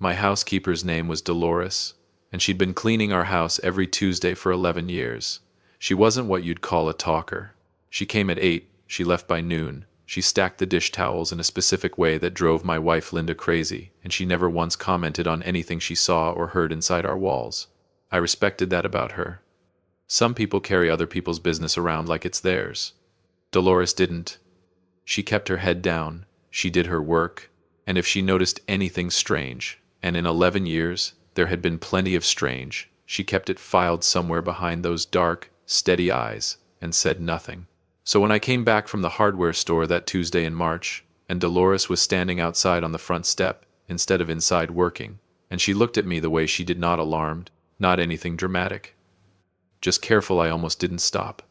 My housekeeper's name was Dolores, and she'd been cleaning our house every Tuesday for 11 years. She wasn't what you'd call a talker. She came at 8, she left by noon. She stacked the dish towels in a specific way that drove my wife Linda crazy, and she never once commented on anything she saw or heard inside our walls. I respected that about her. Some people carry other people's business around like it's theirs. Dolores didn't. She kept her head down, she did her work, and if she noticed anything strange, and in 11 years there had been plenty of strange, she kept it filed somewhere behind those dark, steady eyes, and said nothing. So when I came back from the hardware store that Tuesday in March, and Dolores was standing outside on the front step instead of inside working, and she looked at me the way she did, not alarmed, not anything dramatic. Just careful, I almost didn't stop.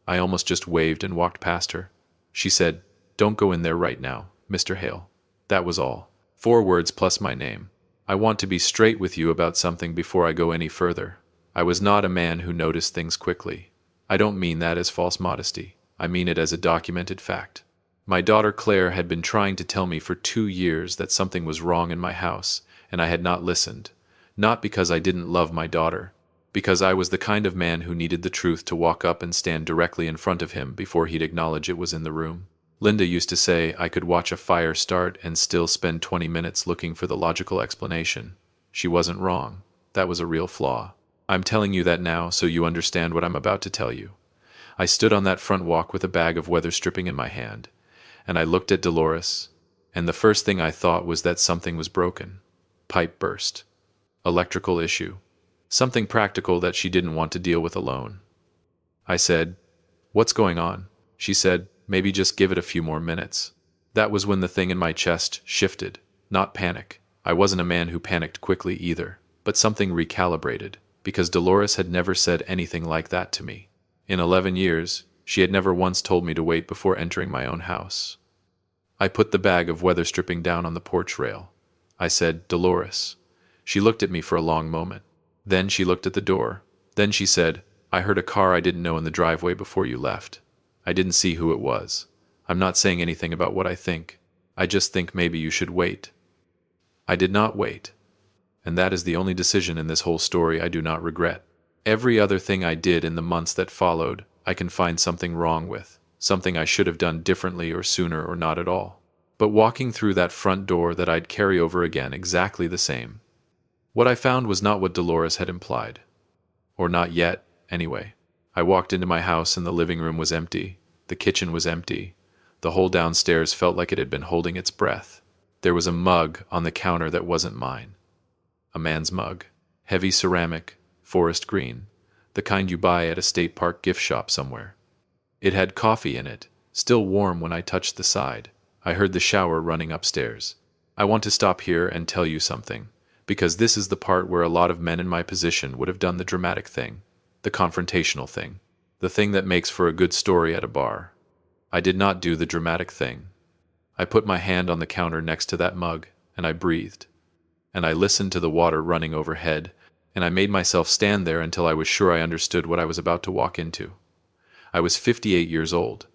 I almost just waved and walked past her. She said, "Don't go in there right now, Mr. Hale." That was all. 4 words plus my name. I want to be straight with you about something before I go any further. I was not a man who noticed things quickly. I don't mean that as false modesty. I mean it as a documented fact. My daughter Claire had been trying to tell me for 2 years that something was wrong in my house, and I had not listened. Not because I didn't love my daughter, because I was the kind of man who needed the truth to walk up and stand directly in front of him before he'd acknowledge it was in the room. Linda used to say I could watch a fire start and still spend 20 minutes looking for the logical explanation. She wasn't wrong. That was a real flaw. I'm telling you that now so you understand what I'm about to tell you. I stood on that front walk with a bag of weather stripping in my hand, and I looked at Dolores, and the first thing I thought was that something was broken. Pipe burst. Electrical issue. Something practical that she didn't want to deal with alone. I said, "What's going on?" She said, "Maybe just give it a few more minutes." That was when the thing in my chest shifted. Not panic. I wasn't a man who panicked quickly either, but something recalibrated, because Dolores had never said anything like that to me. In 11 years, she had never once told me to wait before entering my own house. I put the bag of weather stripping down on the porch rail. I said, "Dolores." She looked at me for a long moment. Then she looked at the door. Then she said, "I heard a car I didn't know in the driveway before you left. I didn't see who it was. I'm not saying anything about what I think. I just think maybe you should wait." I did not wait. And that is the only decision in this whole story I do not regret. Every other thing I did in the months that followed, I can find something wrong with, something I should have done differently or sooner or not at all. But walking through that front door that I'd carry over again exactly the same. What I found was not what Dolores had implied. Or not yet, anyway. I walked into my house and the living room was empty. The kitchen was empty. The whole downstairs felt like it had been holding its breath. There was a mug on the counter that wasn't mine. A man's mug. Heavy ceramic, forest green. The kind you buy at a state park gift shop somewhere. It had coffee in it, still warm when I touched the side. I heard the shower running upstairs. I want to stop here and tell you something, because this is the part where a lot of men in my position would have done the dramatic thing, the confrontational thing, the thing that makes for a good story at a bar. I did not do the dramatic thing. I put my hand on the counter next to that mug, and I breathed. And I listened to the water running overhead, and I made myself stand there until I was sure I understood what I was about to walk into. I was 58 years old.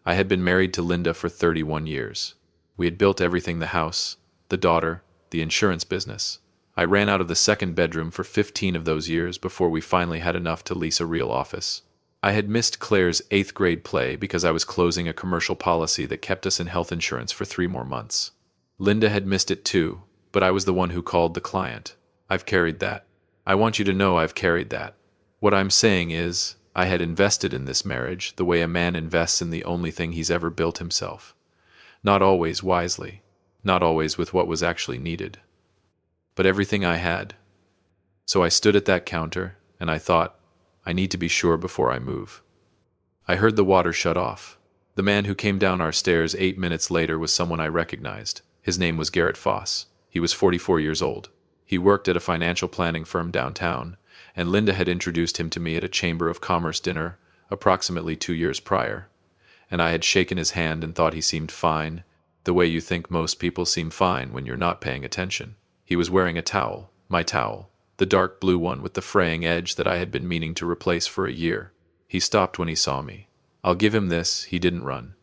I had been married to Linda for 31 years. We had built everything: the house, the daughter, the insurance business. I ran out of the second bedroom for 15 of those years before we finally had enough to lease a real office. I had missed Claire's 8th grade play because I was closing a commercial policy that kept us in health insurance for 3 more months. Linda had missed it too, but I was the one who called the client. I've carried that. I want you to know I've carried that. What I'm saying is, I had invested in this marriage the way a man invests in the only thing he's ever built himself. Not always wisely, not always with what was actually needed, but everything I had. So I stood at that counter, and I thought, I need to be sure before I move. I heard the water shut off. The man who came down our stairs 8 minutes later was someone I recognized. His name was Garrett Foss. He was 44 years old. He worked at a financial planning firm downtown, and Linda had introduced him to me at a Chamber of Commerce dinner approximately 2 years prior. And I had shaken his hand and thought he seemed fine, the way you think most people seem fine when you're not paying attention. He was wearing a towel, my towel, the dark blue one with the fraying edge that I had been meaning to replace for a year. He stopped when he saw me. I'll give him this, he didn't run.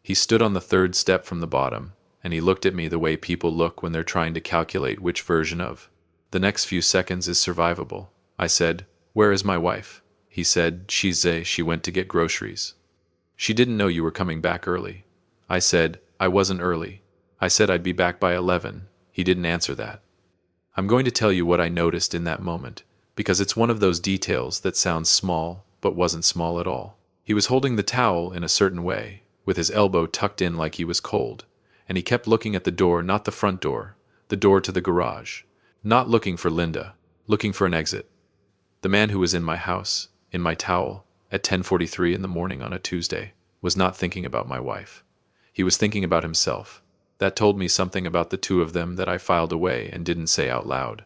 He stood on the 3rd step from the bottom, and he looked at me the way people look when they're trying to calculate which version of the next few seconds is survivable. I said, "Where is my wife?" He said, She went to get groceries." "She didn't know you were coming back early." I said, "I wasn't early. I said I'd be back by 11. He didn't answer that. I'm going to tell you what I noticed in that moment, because it's one of those details that sounds small, but wasn't small at all. He was holding the towel in a certain way, with his elbow tucked in like he was cold, and he kept looking at the door, not the front door, the door to the garage, not looking for Linda, looking for an exit. The man who was in my house, in my towel, at 10:43 in the morning on a Tuesday, was not thinking about my wife. He was thinking about himself. That told me something about the two of them that I filed away and didn't say out loud.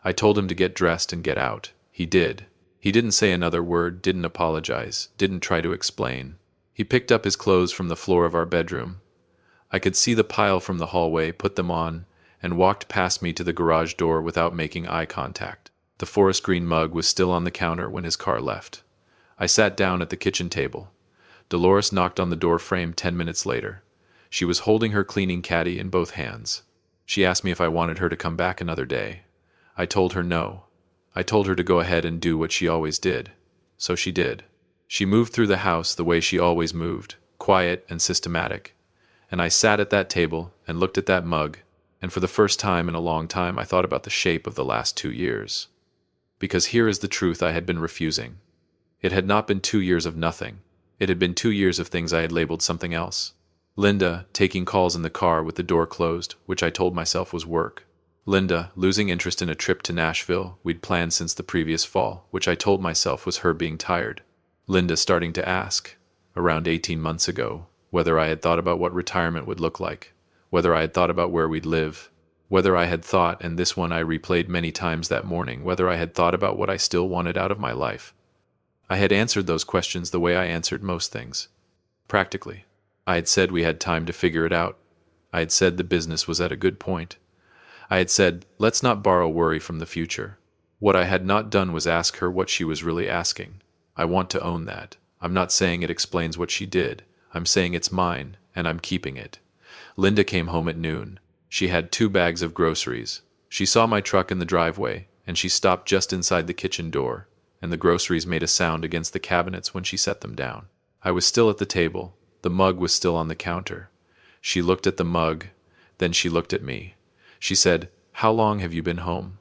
I told him to get dressed and get out. He did. He didn't say another word, didn't apologize, didn't try to explain. He picked up his clothes from the floor of our bedroom. I could see the pile from the hallway, put them on, and walked past me to the garage door without making eye contact. The forest green mug was still on the counter when his car left. I sat down at the kitchen table. Dolores knocked on the door frame 10 minutes later. She was holding her cleaning caddy in both hands. She asked me if I wanted her to come back another day. I told her no. I told her to go ahead and do what she always did. So she did. She moved through the house the way she always moved, quiet and systematic. And I sat at that table and looked at that mug, and for the first time in a long time I thought about the shape of the last 2 years. Because here is the truth I had been refusing. It had not been 2 years of nothing. It had been 2 years of things I had labeled something else. Linda, taking calls in the car with the door closed, which I told myself was work. Linda, losing interest in a trip to Nashville we'd planned since the previous fall, which I told myself was her being tired. Linda starting to ask, around 18 months ago, whether I had thought about what retirement would look like, whether I had thought about where we'd live, whether I had thought, and this one I replayed many times that morning, whether I had thought about what I still wanted out of my life. I had answered those questions the way I answered most things. Practically. I had said we had time to figure it out. I had said the business was at a good point. I had said, let's not borrow worry from the future. What I had not done was ask her what she was really asking. I want to own that. I'm not saying it explains what she did. I'm saying it's mine, and I'm keeping it. Linda came home at noon. She had 2 bags of groceries. She saw my truck in the driveway, and she stopped just inside the kitchen door, and the groceries made a sound against the cabinets when she set them down. I was still at the table. The mug was still on the counter. She looked at the mug, then she looked at me. She said, "How long have you been home?"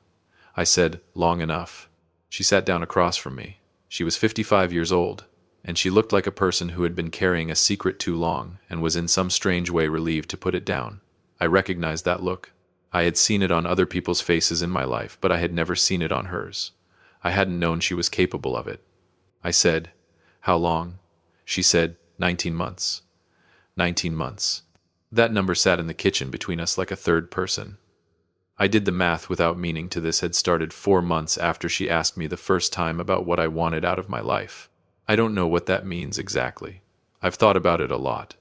I said, "Long enough." She sat down across from me. She was 55 years old, and she looked like a person who had been carrying a secret too long and was in some strange way relieved to put it down. I recognized that look. I had seen it on other people's faces in my life, but I had never seen it on hers. I hadn't known she was capable of it. I said, "How long?" She said, 19 months. 19 months. That number sat in the kitchen between us like a third person. I did the math without meaning to. This had started 4 months after she asked me the first time about what I wanted out of my life. I don't know what that means exactly. I've thought about it a lot.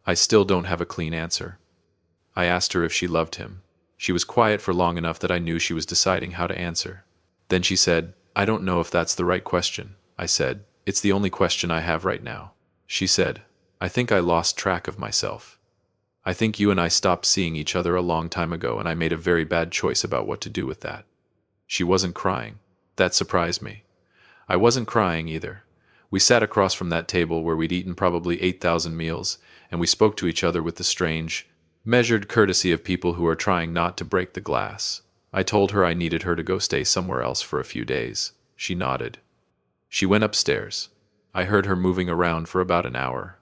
I still don't have a clean answer. I asked her if she loved him. She was quiet for long enough that I knew she was deciding how to answer. Then she said, "I don't know if that's the right question." I said, "It's the only question I have right now." She said, "I think I lost track of myself. I think you and I stopped seeing each other a long time ago, and I made a very bad choice about what to do with that." She wasn't crying. That surprised me. I wasn't crying either. We sat across from that table where we'd eaten probably 8,000 meals, and we spoke to each other with the strange, measured courtesy of people who are trying not to break the glass. I told her I needed her to go stay somewhere else for a few days. She nodded. She went upstairs. I heard her moving around for about an hour.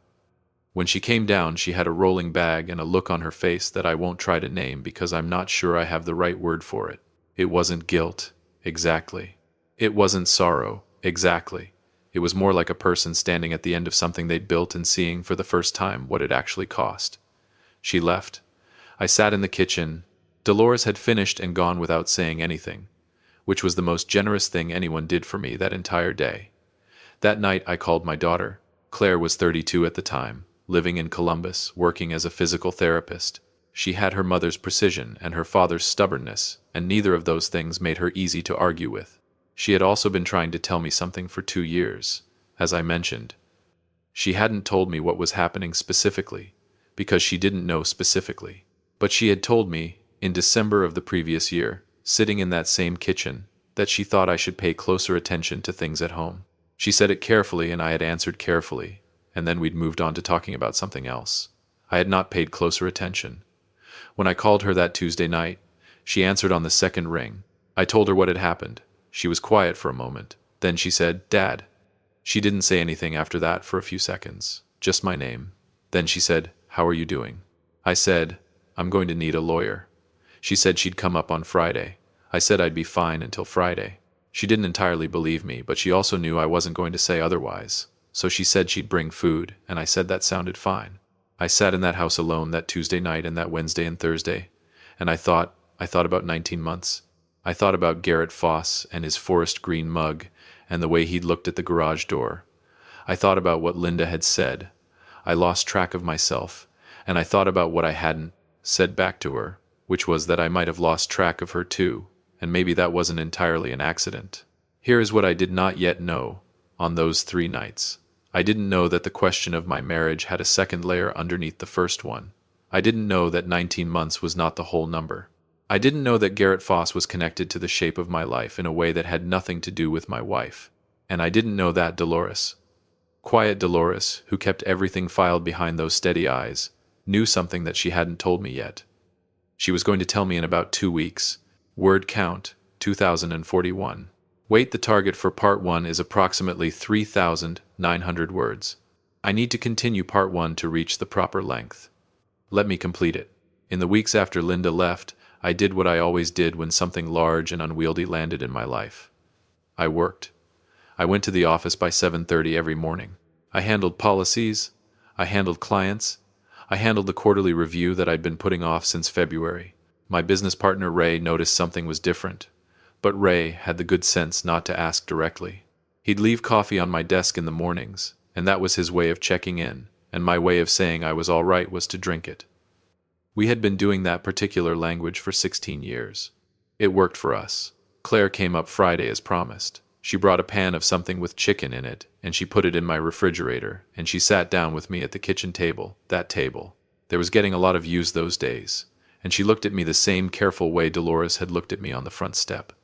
When she came down, she had a rolling bag and a look on her face that I won't try to name because I'm not sure I have the right word for it. It wasn't guilt, exactly. It wasn't sorrow, exactly. It was more like a person standing at the end of something they'd built and seeing for the first time what it actually cost. She left. I sat in the kitchen. Dolores had finished and gone without saying anything, which was the most generous thing anyone did for me that entire day. That night I called my daughter. Claire was 32 at the time, living in Columbus, working as a physical therapist. She had her mother's precision and her father's stubbornness, and neither of those things made her easy to argue with. She had also been trying to tell me something for 2 years, as I mentioned. She hadn't told me what was happening specifically. because she didn't know specifically. But she had told me, in December of the previous year, sitting in that same kitchen, that she thought I should pay closer attention to things at home. She said it carefully, and I had answered carefully, and then we'd moved on to talking about something else. I had not paid closer attention. When I called her that Tuesday night, she answered on the second ring. I told her what had happened. She was quiet for a moment. Then she said, "Dad." She didn't say anything after that for a few seconds, just my name. Then she said, "How are you doing?" I said, "I'm going to need a lawyer." She said she'd come up on Friday. I said I'd be fine until Friday. She didn't entirely believe me, but she also knew I wasn't going to say otherwise. So she said she'd bring food, and I said that sounded fine. I sat in that house alone that Tuesday night and that Wednesday and Thursday, and I thought about 19 months. I thought about Garrett Foss and his forest green mug and the way he'd looked at the garage door. I thought about what Linda had said. I lost track of myself, and I thought about what I hadn't said back to her, which was that I might have lost track of her too, and maybe that wasn't entirely an accident. Here is what I did not yet know on those 3 nights. I didn't know that the question of my marriage had a second layer underneath the first one. I didn't know that 19 months was not the whole number. I didn't know that Garrett Foss was connected to the shape of my life in a way that had nothing to do with my wife. And I didn't know that Dolores, quiet Dolores, who kept everything filed behind those steady eyes, knew something that she hadn't told me yet. She was going to tell me in about 2 weeks. Word count, 2041. Weight. The target for part 1 is approximately 3,900 words. I need to continue part 1 to reach the proper length. Let me complete it. In the weeks after Linda left, I did what I always did when something large and unwieldy landed in my life. I worked. I went to the office by 7:30 every morning. I handled policies. I handled clients. I handled the quarterly review that I'd been putting off since February. My business partner Ray noticed something was different, but Ray had the good sense not to ask directly. He'd leave coffee on my desk in the mornings, and that was his way of checking in, and my way of saying I was all right was to drink it. We had been doing that particular language for 16 years. It worked for us. Claire came up Friday as promised. She brought a pan of something with chicken in it, and she put it in my refrigerator, and she sat down with me at the kitchen table, that table. There was getting a lot of use those days, and she looked at me the same careful way Dolores had looked at me on the front step.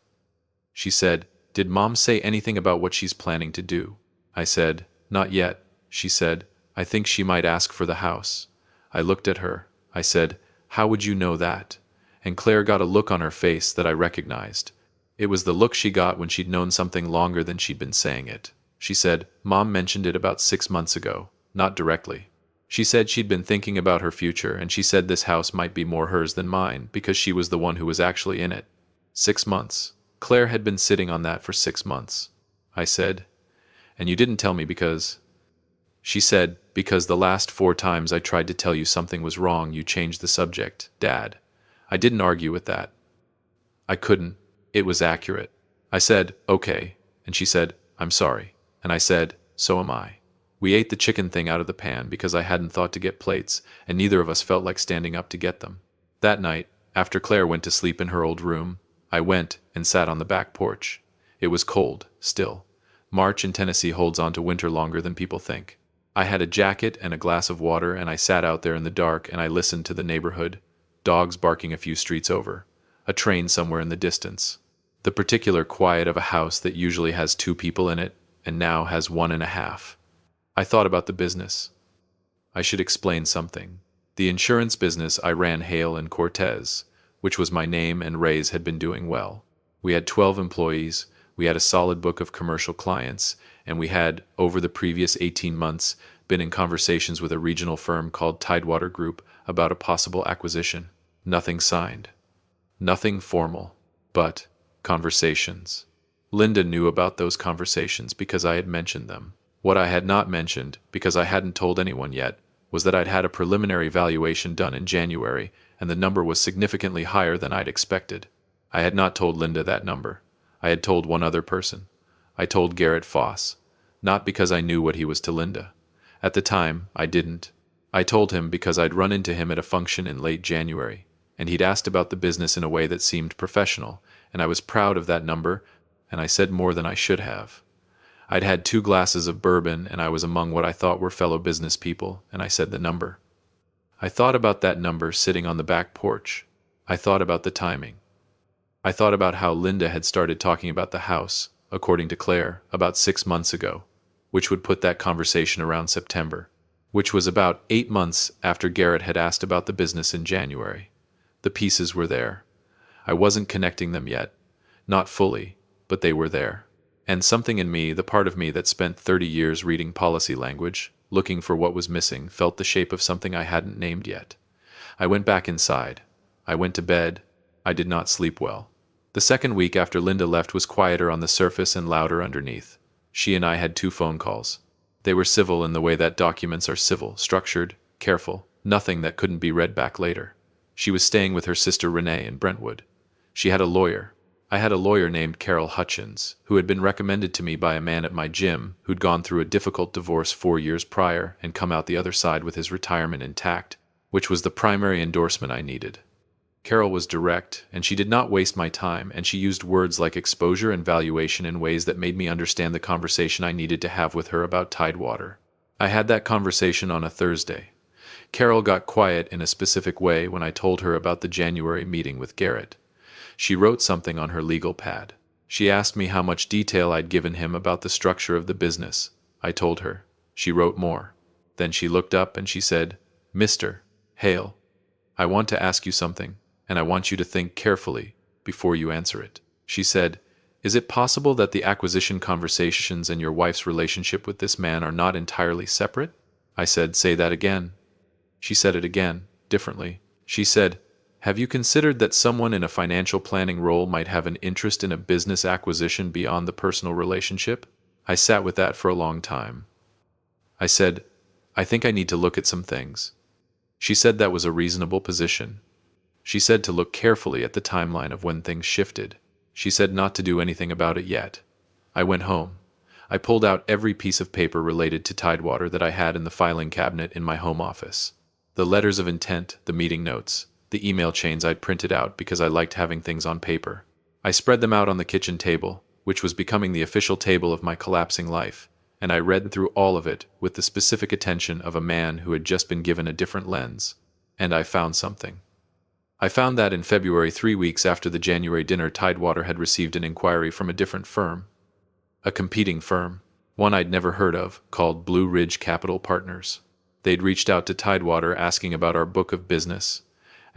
She said, "Did Mom say anything about what she's planning to do?" I said, "Not yet." She said, "I think she might ask for the house." I looked at her. I said, "How would you know that?" And Claire got a look on her face that I recognized. It was the look she got when she'd known something longer than she'd been saying it. She said, "Mom mentioned it about 6 months ago, not directly. She said she'd been thinking about her future, and she said this house might be more hers than mine because she was the one who was actually in it." 6 months. Claire had been sitting on that for 6 months. I said, "And you didn't tell me because—" She said, "Because the last 4 times I tried to tell you something was wrong, you changed the subject, Dad." I didn't argue with that. I couldn't. It was accurate. I said, "Okay," and she said, "I'm sorry." And I said, "So am I." We ate the chicken thing out of the pan because I hadn't thought to get plates, and neither of us felt like standing up to get them. That night, after Claire went to sleep in her old room, I went and sat on the back porch. It was cold, still. March in Tennessee holds on to winter longer than people think. I had a jacket and a glass of water, and I sat out there in the dark and I listened to the neighborhood, dogs barking a few streets over, a train somewhere in the distance, the particular quiet of a house that usually has 2 people in it and now has 1.5. I thought about the business. I should explain something. The insurance business I ran, Hale and Cortez, which was my name and Ray's, had been doing well. We had 12 employees, we had a solid book of commercial clients, and we had, over the previous 18 months, been in conversations with a regional firm called Tidewater Group about a possible acquisition. Nothing signed. Nothing formal. But conversations. Linda knew about those conversations because I had mentioned them. What I had not mentioned, because I hadn't told anyone yet, was that I'd had a preliminary valuation done in January, and the number was significantly higher than I'd expected. I had not told Linda that number. I had told one other person. I told Garrett Foss. Not because I knew what he was to Linda. At the time, I didn't. I told him because I'd run into him at a function in late January, and he'd asked about the business in a way that seemed professional, and I was proud of that number, and I said more than I should have. I'd had 2 glasses of bourbon, and I was among what I thought were fellow business people, and I said the number. I thought about that number sitting on the back porch. I thought about the timing. I thought about how Linda had started talking about the house, according to Claire, about 6 months ago, which would put that conversation around September, which was about 8 months after Garrett had asked about the business in January. The pieces were there. I wasn't connecting them yet. Not fully, but they were there. And something in me, the part of me that spent 30 years reading policy language, looking for what was missing, felt the shape of something I hadn't named yet. I went back inside. I went to bed. I did not sleep well. The second week after Linda left was quieter on the surface and louder underneath. She and I had 2 phone calls. They were civil in the way that documents are civil, structured, careful, nothing that couldn't be read back later. She was staying with her sister Renee in Brentwood. She had a lawyer. I had a lawyer named Carol Hutchins, who had been recommended to me by a man at my gym who'd gone through a difficult divorce 4 years prior and come out the other side with his retirement intact, which was the primary endorsement I needed. Carol was direct, and she did not waste my time, and she used words like exposure and valuation in ways that made me understand the conversation I needed to have with her about Tidewater. I had that conversation on a Thursday. Carol got quiet in a specific way when I told her about the January meeting with Garrett. She wrote something on her legal pad. She asked me how much detail I'd given him about the structure of the business. I told her. She wrote more. Then she looked up and she said, "Mr. Hale, I want to ask you something, and I want you to think carefully before you answer it." She said, "Is it possible that the acquisition conversations and your wife's relationship with this man are not entirely separate?" I said, "Say that again." She said it again, differently. She said, "Have you considered that someone in a financial planning role might have an interest in a business acquisition beyond the personal relationship?" I sat with that for a long time. I said, "I think I need to look at some things." She said that was a reasonable position. She said to look carefully at the timeline of when things shifted. She said not to do anything about it yet. I went home. I pulled out every piece of paper related to Tidewater that I had in the filing cabinet in my home office. The letters of intent, the meeting notes, the email chains I'd printed out because I liked having things on paper. I spread them out on the kitchen table, which was becoming the official table of my collapsing life, and I read through all of it with the specific attention of a man who had just been given a different lens. And I found something. I found that in February, 3 weeks after the January dinner, Tidewater had received an inquiry from a different firm. A competing firm, one I'd never heard of, called Blue Ridge Capital Partners. They'd reached out to Tidewater asking about our book of business,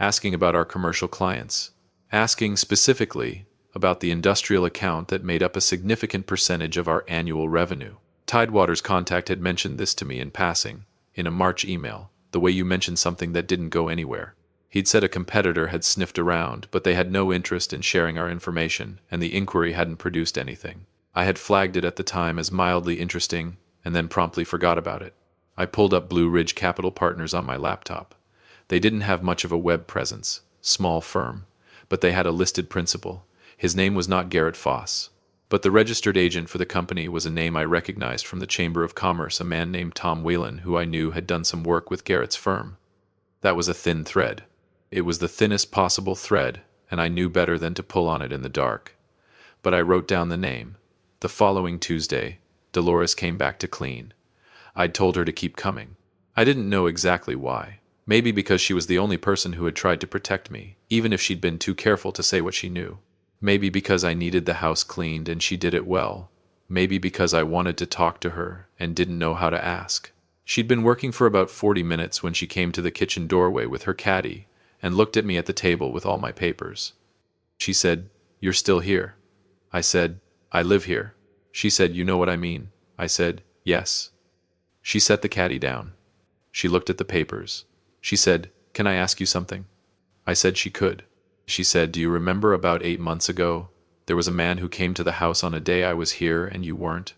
asking about our commercial clients, asking specifically about the industrial account that made up a significant percentage of our annual revenue. Tidewater's contact had mentioned this to me in passing, in a March email, the way you mentioned something that didn't go anywhere. He'd said a competitor had sniffed around, but they had no interest in sharing our information, and the inquiry hadn't produced anything. I had flagged it at the time as mildly interesting, and then promptly forgot about it. I pulled up Blue Ridge Capital Partners on my laptop. They didn't have much of a web presence, small firm, but they had a listed principal. His name was not Garrett Foss, but the registered agent for the company was a name I recognized from the Chamber of Commerce, a man named Tom Whalen, who I knew had done some work with Garrett's firm. That was a thin thread. It was the thinnest possible thread, and I knew better than to pull on it in the dark. But I wrote down the name. The following Tuesday, Dolores came back to clean. I'd told her to keep coming. I didn't know exactly why. Maybe because she was the only person who had tried to protect me, even if she'd been too careful to say what she knew. Maybe because I needed the house cleaned and she did it well. Maybe because I wanted to talk to her and didn't know how to ask. She'd been working for about 40 minutes when she came to the kitchen doorway with her caddy and looked at me at the table with all my papers. She said, "You're still here." I said, "I live here." She said, "You know what I mean." I said, "Yes." She set the caddy down. She looked at the papers. She said, "Can I ask you something?" I said she could. She said, "Do you remember about 8 months ago, there was a man who came to the house on a day I was here and you weren't?"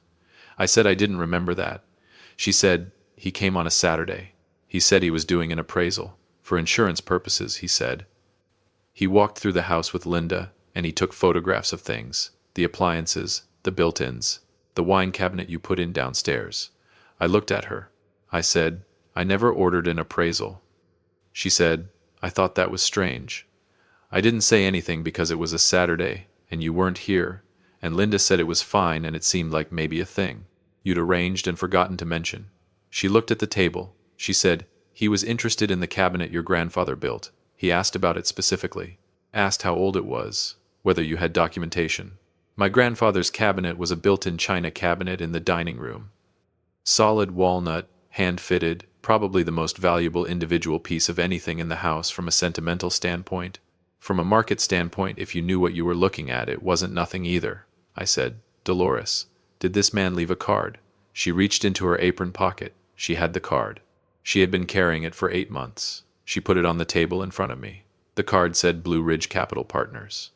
I said I didn't remember that. She said, "He came on a Saturday. He said he was doing an appraisal. For insurance purposes," he said. "He walked through the house with Linda, and he took photographs of things, the appliances, the built-ins, the wine cabinet you put in downstairs." I looked at her. I said, "I never ordered an appraisal." She said, "I thought that was strange. I didn't say anything because it was a Saturday, and you weren't here, and Linda said it was fine and it seemed like maybe a thing you'd arranged and forgotten to mention." She looked at the table. She said, He was interested in the cabinet your grandfather built. He asked about it specifically. Asked how old it was, whether you had documentation. My grandfather's cabinet was a built-in china cabinet in the dining room. Solid walnut, hand-fitted, probably the most valuable individual piece of anything in the house from a sentimental standpoint. From a market standpoint, if you knew what you were looking at, it wasn't nothing either. I said, Dolores, did this man leave a card? She reached into her apron pocket. She had the card. She had been carrying it for 8 months. She put it on the table in front of me. The card said Blue Ridge Capital Partners.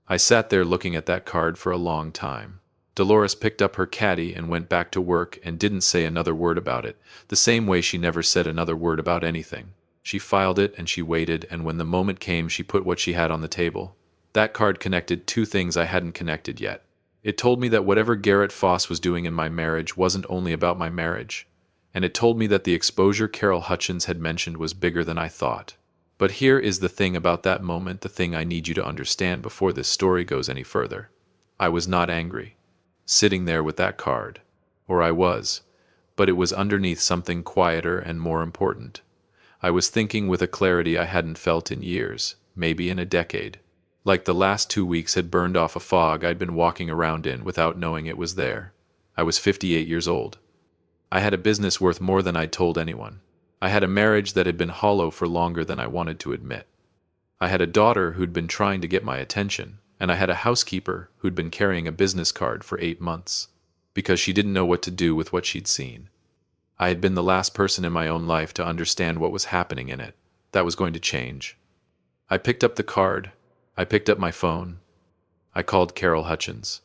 I sat there looking at that card for a long time. Dolores picked up her caddy and went back to work and didn't say another word about it, the same way she never said another word about anything. She filed it and she waited, and when the moment came, she put what she had on the table. That card connected 2 things I hadn't connected yet. It told me that whatever Garrett Foss was doing in my marriage wasn't only about my marriage, and it told me that the exposure Carol Hutchins had mentioned was bigger than I thought. But here is the thing about that moment, the thing I need you to understand before this story goes any further. I was not angry, sitting there with that card. Or I was, but it was underneath something quieter and more important. I was thinking with a clarity I hadn't felt in years, maybe in a decade. Like the last 2 weeks had burned off a fog I'd been walking around in without knowing it was there. I was 58 years old. I had a business worth more than I'd told anyone. I had a marriage that had been hollow for longer than I wanted to admit. I had a daughter who'd been trying to get my attention, and I had a housekeeper who'd been carrying a business card for 8 months, because she didn't know what to do with what she'd seen. I had been the last person in my own life to understand what was happening in it. That was going to change. I picked up the card. I picked up my phone. I called Carol Hutchins.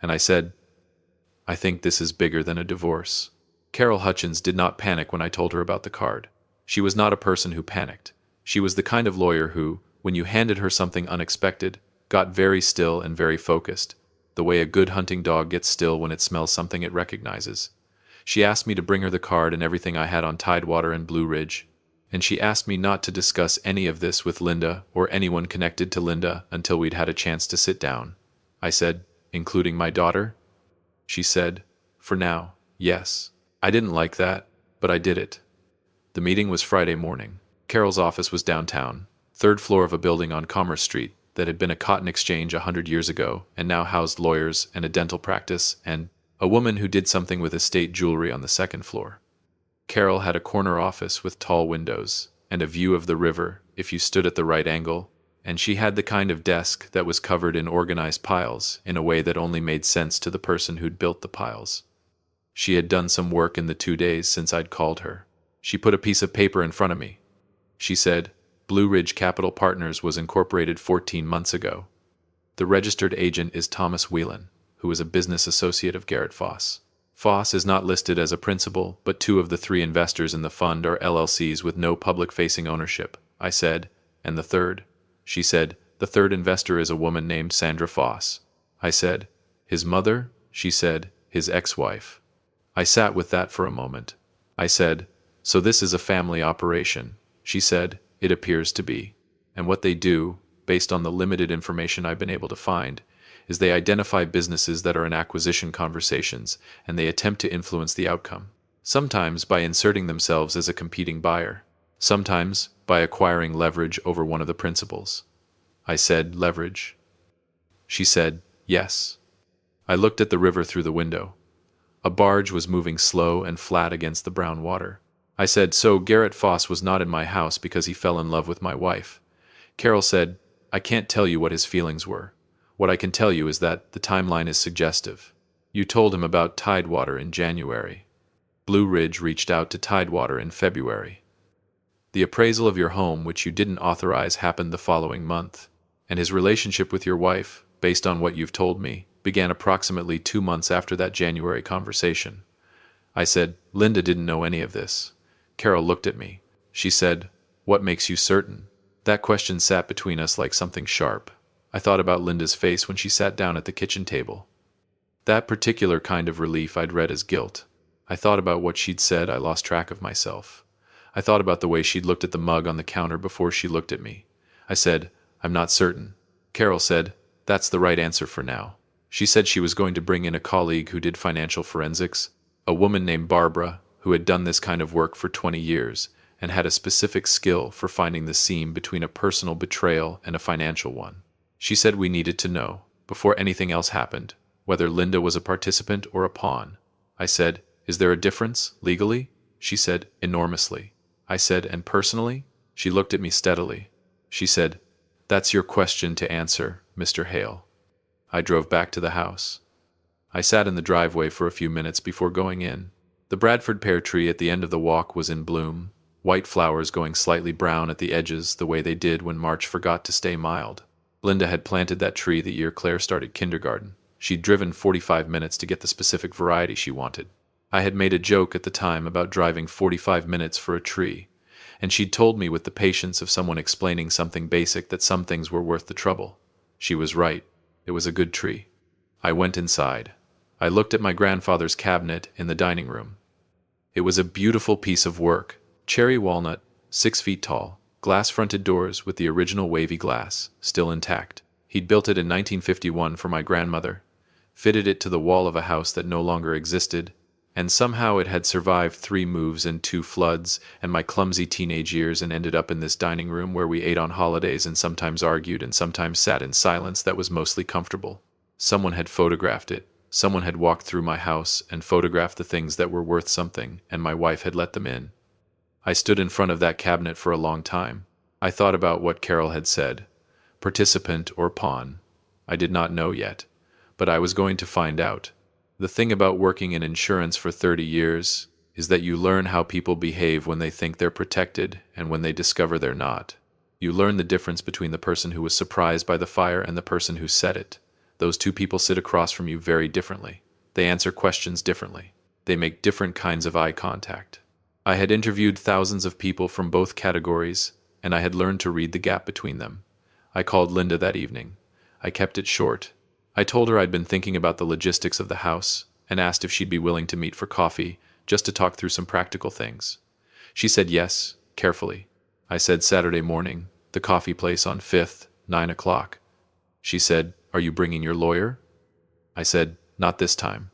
And I said, I think this is bigger than a divorce. Carol Hutchins did not panic when I told her about the card. She was not a person who panicked. She was the kind of lawyer who, when you handed her something unexpected, got very still and very focused, the way a good hunting dog gets still when it smells something it recognizes. She asked me to bring her the card and everything I had on Tidewater and Blue Ridge, and she asked me not to discuss any of this with Linda or anyone connected to Linda until we'd had a chance to sit down. I said, including my daughter? She said, for now, yes. I didn't like that, but I did it. The meeting was Friday morning. Carol's office was downtown, 3rd floor of a building on Commerce Street that had been a cotton exchange 100 years ago and now housed lawyers and a dental practice and a woman who did something with estate jewelry on the 2nd floor. Carol had a corner office with tall windows and a view of the river if you stood at the right angle, and she had the kind of desk that was covered in organized piles in a way that only made sense to the person who'd built the piles. She had done some work in the 2 days since I'd called her. She put a piece of paper in front of me. She said, Blue Ridge Capital Partners was incorporated 14 months ago. The registered agent is Thomas Whelan, who is a business associate of Garrett Foss. Foss is not listed as a principal, but 2 of the 3 investors in the fund are LLCs with no public-facing ownership. I said, and the third? She said, the 3rd investor is a woman named Sandra Foss. I said, his mother? She said, his ex-wife. I sat with that for a moment. I said, so this is a family operation. She said, it appears to be. And what they do, based on the limited information I've been able to find, is they identify businesses that are in acquisition conversations, and they attempt to influence the outcome. Sometimes by inserting themselves as a competing buyer. Sometimes by acquiring leverage over one of the principals. I said, leverage. She said, yes. I looked at the river through the window. A barge was moving slow and flat against the brown water. I said, so Garrett Foss was not in my house because he fell in love with my wife. Carol said, I can't tell you what his feelings were. What I can tell you is that the timeline is suggestive. You told him about Tidewater in January. Blue Ridge reached out to Tidewater in February. The appraisal of your home, which you didn't authorize, happened the following month. And his relationship with your wife, based on what you've told me, began approximately 2 months after that January conversation. I said, Linda didn't know any of this. Carol looked at me. She said, what makes you certain? That question sat between us like something sharp. I thought about Linda's face when she sat down at the kitchen table. That particular kind of relief I'd read as guilt. I thought about what she'd said. I lost track of myself. I thought about the way she'd looked at the mug on the counter before she looked at me. I said, I'm not certain. Carol said, that's the right answer for now. She said she was going to bring in a colleague who did financial forensics, a woman named Barbara, who had done this kind of work for 20 years, and had a specific skill for finding the seam between a personal betrayal and a financial one. She said we needed to know, before anything else happened, whether Linda was a participant or a pawn. I said, "Is there a difference, legally?" She said, "Enormously." I said, "And personally?" She looked at me steadily. She said, "That's your question to answer, Mr. Hale." I drove back to the house. I sat in the driveway for a few minutes before going in. The Bradford pear tree at the end of the walk was in bloom, white flowers going slightly brown at the edges the way they did when March forgot to stay mild. Linda had planted that tree the year Claire started kindergarten. She'd driven 45 minutes to get the specific variety she wanted. I had made a joke at the time about driving 45 minutes for a tree, and she'd told me with the patience of someone explaining something basic that some things were worth the trouble. She was right. It was a good tree. I went inside. I looked at my grandfather's cabinet in the dining room. It was a beautiful piece of work. Cherry walnut, 6 feet tall, glass-fronted doors with the original wavy glass, still intact. He'd built it in 1951 for my grandmother, fitted it to the wall of a house that no longer existed, and somehow it had survived 3 moves and 2 floods and my clumsy teenage years and ended up in this dining room where we ate on holidays and sometimes argued and sometimes sat in silence that was mostly comfortable. Someone had photographed it. Someone had walked through my house and photographed the things that were worth something, and my wife had let them in. I stood in front of that cabinet for a long time. I thought about what Carol had said. Participant or pawn. I did not know yet, but I was going to find out. The thing about working in insurance for 30 years is that you learn how people behave when they think they're protected and when they discover they're not. You learn the difference between the person who was surprised by the fire and the person who set it. Those 2 people sit across from you very differently. They answer questions differently. They make different kinds of eye contact. I had interviewed thousands of people from both categories, and I had learned to read the gap between them. I called Linda that evening. I kept it short. I told her I'd been thinking about the logistics of the house and asked if she'd be willing to meet for coffee just to talk through some practical things. She said yes, carefully. I said Saturday morning, the coffee place on 5th, 9 o'clock. She said, "Are you bringing your lawyer?" I said, "Not this time."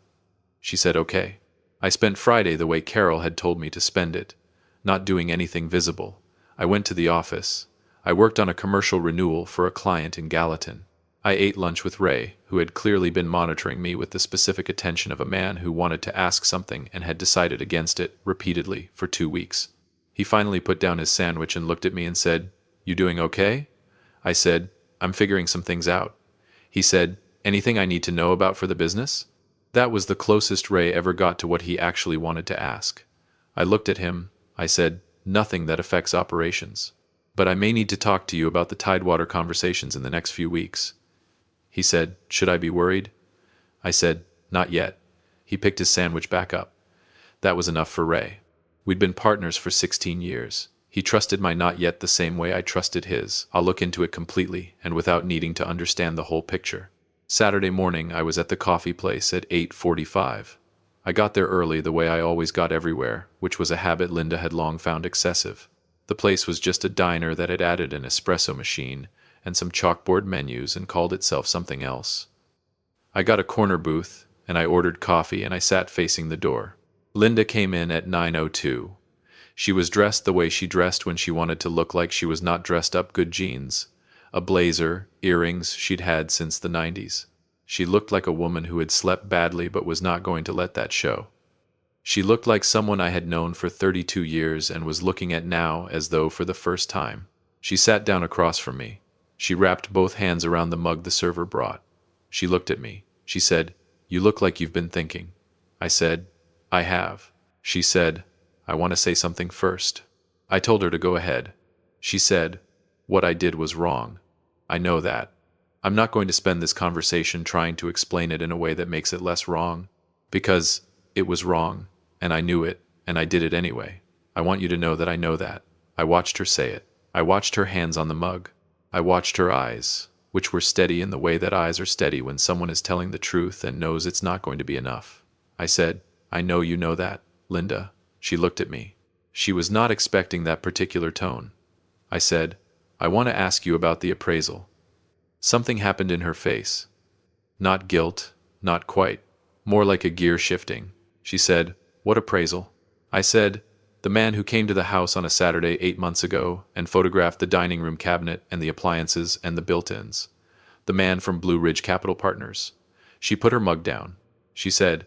She said, "Okay." I spent Friday the way Carol had told me to spend it, not doing anything visible. I went to the office. I worked on a commercial renewal for a client in Gallatin. I ate lunch with Ray, who had clearly been monitoring me with the specific attention of a man who wanted to ask something and had decided against it repeatedly for 2 weeks. He finally put down his sandwich and looked at me and said, "You doing okay?" I said, "I'm figuring some things out." He said, "Anything I need to know about for the business?" That was the closest Ray ever got to what he actually wanted to ask. I looked at him. I said, "Nothing that affects operations. But I may need to talk to you about the Tidewater conversations in the next few weeks." He said, "Should I be worried?" I said, "Not yet." He picked his sandwich back up. That was enough for Ray. We'd been partners for 16 years. He trusted my not yet the same way I trusted his. I'll look into it completely and without needing to understand the whole picture. Saturday morning, I was at the coffee place at 8:45. I got there early the way I always got everywhere, which was a habit Linda had long found excessive. The place was just a diner that had added an espresso machine and some chalkboard menus and called itself something else. I got a corner booth, and I ordered coffee and I sat facing the door. Linda came in at 9:02. She was dressed the way she dressed when she wanted to look like she was not dressed up, good jeans, a blazer, earrings she'd had since the 90s. She looked like a woman who had slept badly but was not going to let that show. She looked like someone I had known for 32 years and was looking at now as though for the first time. She sat down across from me. She wrapped both hands around the mug the server brought. She looked at me. She said, "You look like you've been thinking." I said, "I have." She said, "I want to say something first." I told her to go ahead. She said, "What I did was wrong. I know that. I'm not going to spend this conversation trying to explain it in a way that makes it less wrong, because it was wrong, and I knew it, and I did it anyway. I want you to know that I know that." I watched her say it. I watched her hands on the mug. I watched her eyes, which were steady in the way that eyes are steady when someone is telling the truth and knows it's not going to be enough. I said, "I know you know that, Linda." She looked at me. She was not expecting that particular tone. I said, "I want to ask you about the appraisal." Something happened in her face. Not guilt, not quite. More like a gear shifting. She said, "What appraisal?" I said, The man who came to the house on a Saturday 8 months ago and photographed the dining room cabinet and the appliances and the built-ins. The man from Blue Ridge Capital Partners. She put her mug down. She said,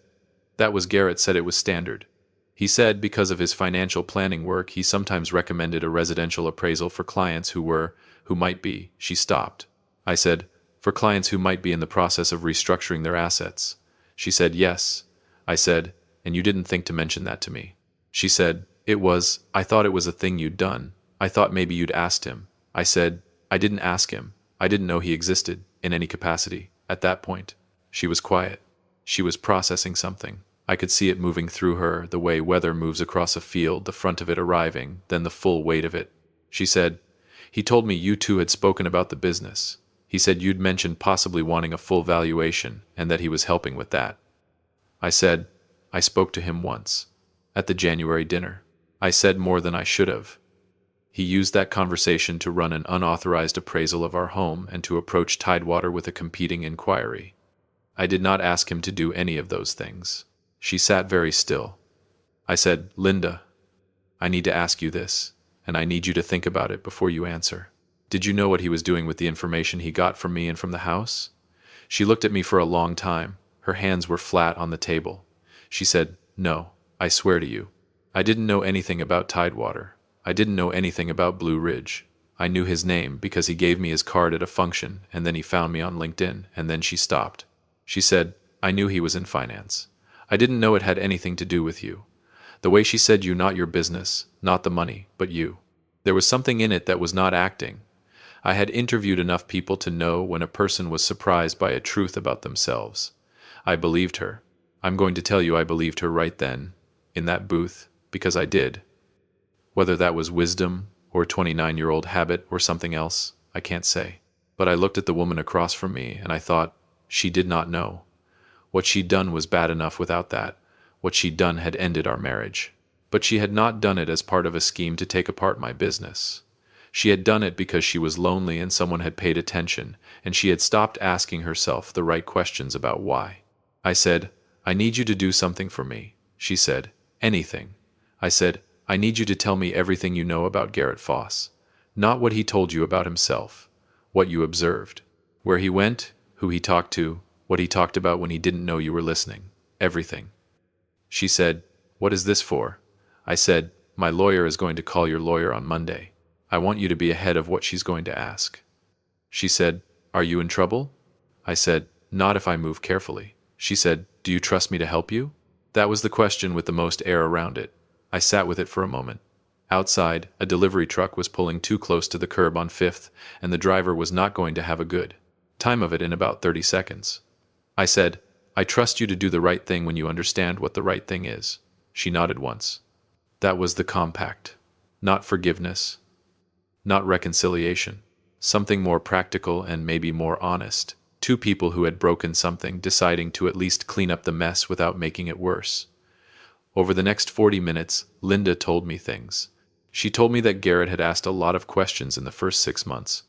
"That was Garrett said it was standard. He said because of his financial planning work he sometimes recommended a residential appraisal for clients who might be." She stopped. I said, "For clients who might be in the process of restructuring their assets." She said, "Yes." I said, "And you didn't think to mention that to me." She said, I thought it was a thing you'd done. I thought maybe you'd asked him." I said, "I didn't ask him. I didn't know he existed, in any capacity, at that point." She was quiet. She was processing something. I could see it moving through her, the way weather moves across a field, the front of it arriving, then the full weight of it. She said, "He told me you two had spoken about the business. He said you'd mentioned possibly wanting a full valuation, and that he was helping with that." I said, "I spoke to him once. At the January dinner. I said more than I should have. He used that conversation to run an unauthorized appraisal of our home and to approach Tidewater with a competing inquiry. I did not ask him to do any of those things." She sat very still. I said, "Linda, I need to ask you this, and I need you to think about it before you answer. Did you know what he was doing with the information he got from me and from the house?" She looked at me for a long time. Her hands were flat on the table. She said, "No, I swear to you. I didn't know anything about Tidewater. I didn't know anything about Blue Ridge. I knew his name because he gave me his card at a function, and then he found me on LinkedIn," and then she stopped. She said, "I knew he was in finance. I didn't know it had anything to do with you. The way she said you, not your business, not the money, but you. There was something in it that was not acting. I had interviewed enough people to know when a person was surprised by a truth about themselves. I believed her. I'm going to tell you I believed her right then, in that booth, because I did. Whether that was wisdom, or 29-year-old habit, or something else, I can't say. But I looked at the woman across from me, and I thought, she did not know. What she'd done was bad enough without that. What she'd done had ended our marriage. But she had not done it as part of a scheme to take apart my business. She had done it because she was lonely and someone had paid attention, and she had stopped asking herself the right questions about why. I said, "I need you to do something for me." She said, "Anything." I said, "I need you to tell me everything you know about Garrett Foss. Not what he told you about himself. What you observed. Where he went, who he talked to, what he talked about when he didn't know you were listening. Everything." She said, "What is this for?" I said, "My lawyer is going to call your lawyer on Monday. I want you to be ahead of what she's going to ask." She said, "Are you in trouble?" I said, "Not if I move carefully." She said, "Do you trust me to help you?" That was the question with the most air around it. I sat with it for a moment. Outside, a delivery truck was pulling too close to the curb on 5th, and the driver was not going to have a good time of it in about 30 seconds. I said, "I trust you to do the right thing when you understand what the right thing is." She nodded once. That was the compact. Not forgiveness. Not reconciliation. Something more practical and maybe more honest. Two people who had broken something deciding to at least clean up the mess without making it worse. Over the next 40 minutes, Linda told me things. She told me that Garrett had asked a lot of questions in the first 6 months.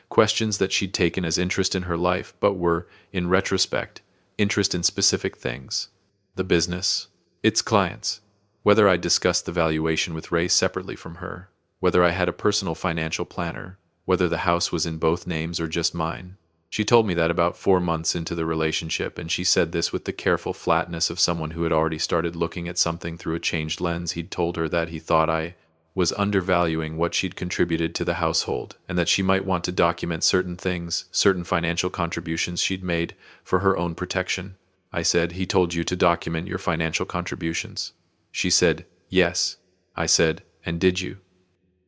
Questions that she'd taken as interest in her life, but were, in retrospect, interest in specific things. The business. Its clients. Whether I discussed the valuation with Ray separately from her. Whether I had a personal financial planner. Whether the house was in both names or just mine. She told me that about 4 months into the relationship, and she said this with the careful flatness of someone who had already started looking at something through a changed lens. He'd told her that he thought I was undervaluing what she'd contributed to the household, and that she might want to document certain things, certain financial contributions she'd made, for her own protection. I said, "He told you to document your financial contributions?" She said, "Yes." I said, "And did you?"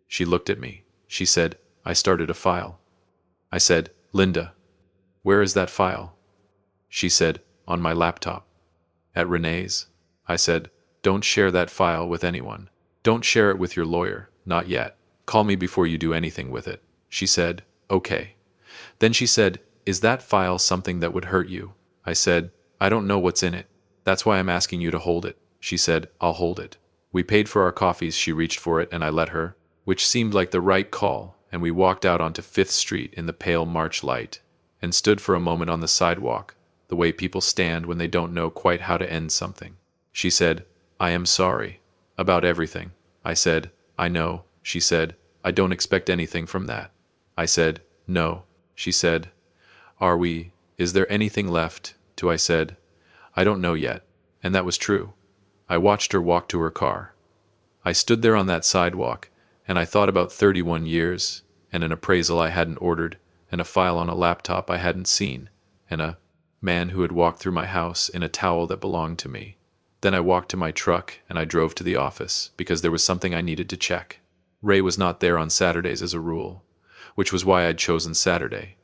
She looked at me. She said, "I started a file." I said, "Linda, where is that file?" She said, "On my laptop." "At Renee's?" I said, "Don't share that file with anyone. Don't share it with your lawyer, not yet. Call me before you do anything with it." She said, "Okay." Then she said, "Is that file something that would hurt you?" I said, "I don't know what's in it. That's why I'm asking you to hold it." She said, "I'll hold it." We paid for our coffees. She reached for it and I let her, which seemed like the right call, and we walked out onto 5th Street in the pale March light, and stood for a moment on the sidewalk, the way people stand when they don't know quite how to end something. She said, "I am sorry. About everything." I said, I know. She said, I don't expect anything from that. I said, no. She said, is there anything left to? I said, I don't know yet. And that was true. I watched her walk to her car. I stood there on that sidewalk, and I thought about 31 years, and an appraisal I hadn't ordered, and a file on a laptop I hadn't seen, and a man who had walked through my house in a towel that belonged to me. Then I walked to my truck, and I drove to the office, because there was something I needed to check. Ray was not there on Saturdays as a rule, which was why I'd chosen Saturday.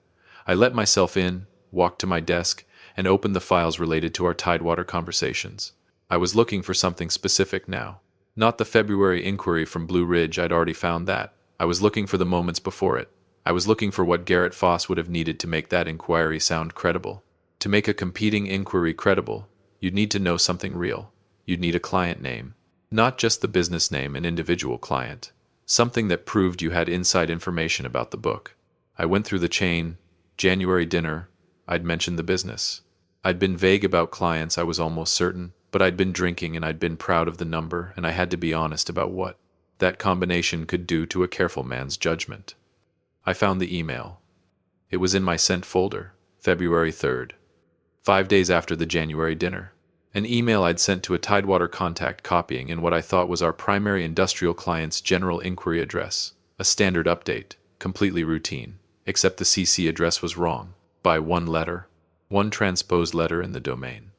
I let myself in, walked to my desk, and opened the files related to our Tidewater conversations. I was looking for something specific now. Not the February inquiry from Blue Ridge, I'd already found that. I was looking for the moments before it. I was looking for what Garrett Foss would have needed to make that inquiry sound credible. To make a competing inquiry credible, you'd need to know something real. You'd need a client name. Not just the business name, an individual client. Something that proved you had inside information about the book. I went through the chain. January dinner. I'd mentioned the business. I'd been vague about clients, I was almost certain, but I'd been drinking and I'd been proud of the number, and I had to be honest about what that combination could do to a careful man's judgment. I found the email. It was in my sent folder, February 3rd, 5 days after the January dinner. An email I'd sent to a Tidewater contact copying in what I thought was our primary industrial client's general inquiry address. A standard update, completely routine, except the CC address was wrong, by one letter, one transposed letter in the domain.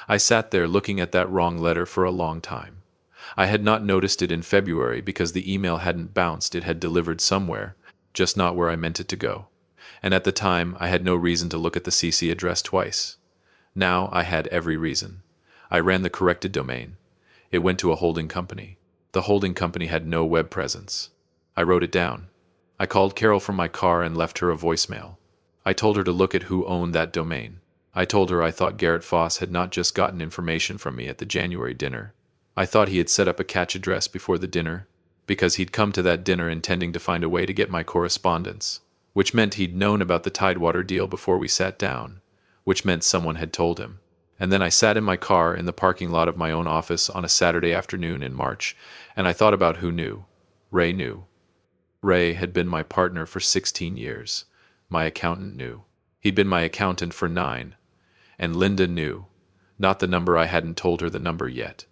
I sat there looking at that wrong letter for a long time. I had not noticed it in February because the email hadn't bounced, it had delivered somewhere, just not where I meant it to go. And at the time, I had no reason to look at the CC address twice. Now I had every reason. I ran the corrected domain. It went to a holding company. The holding company had no web presence. I wrote it down. I called Carol from my car and left her a voicemail. I told her to look at who owned that domain. I told her I thought Garrett Foss had not just gotten information from me at the January dinner. I thought he had set up a catch address before the dinner, because he'd come to that dinner intending to find a way to get my correspondence, which meant he'd known about the Tidewater deal before we sat down, which meant someone had told him. And then I sat in my car in the parking lot of my own office on a Saturday afternoon in March, and I thought about who knew. Ray knew. Ray had been my partner for 16 years. My accountant knew. He'd been my accountant for 9. And Linda knew. Not the number, I hadn't told her the number yet.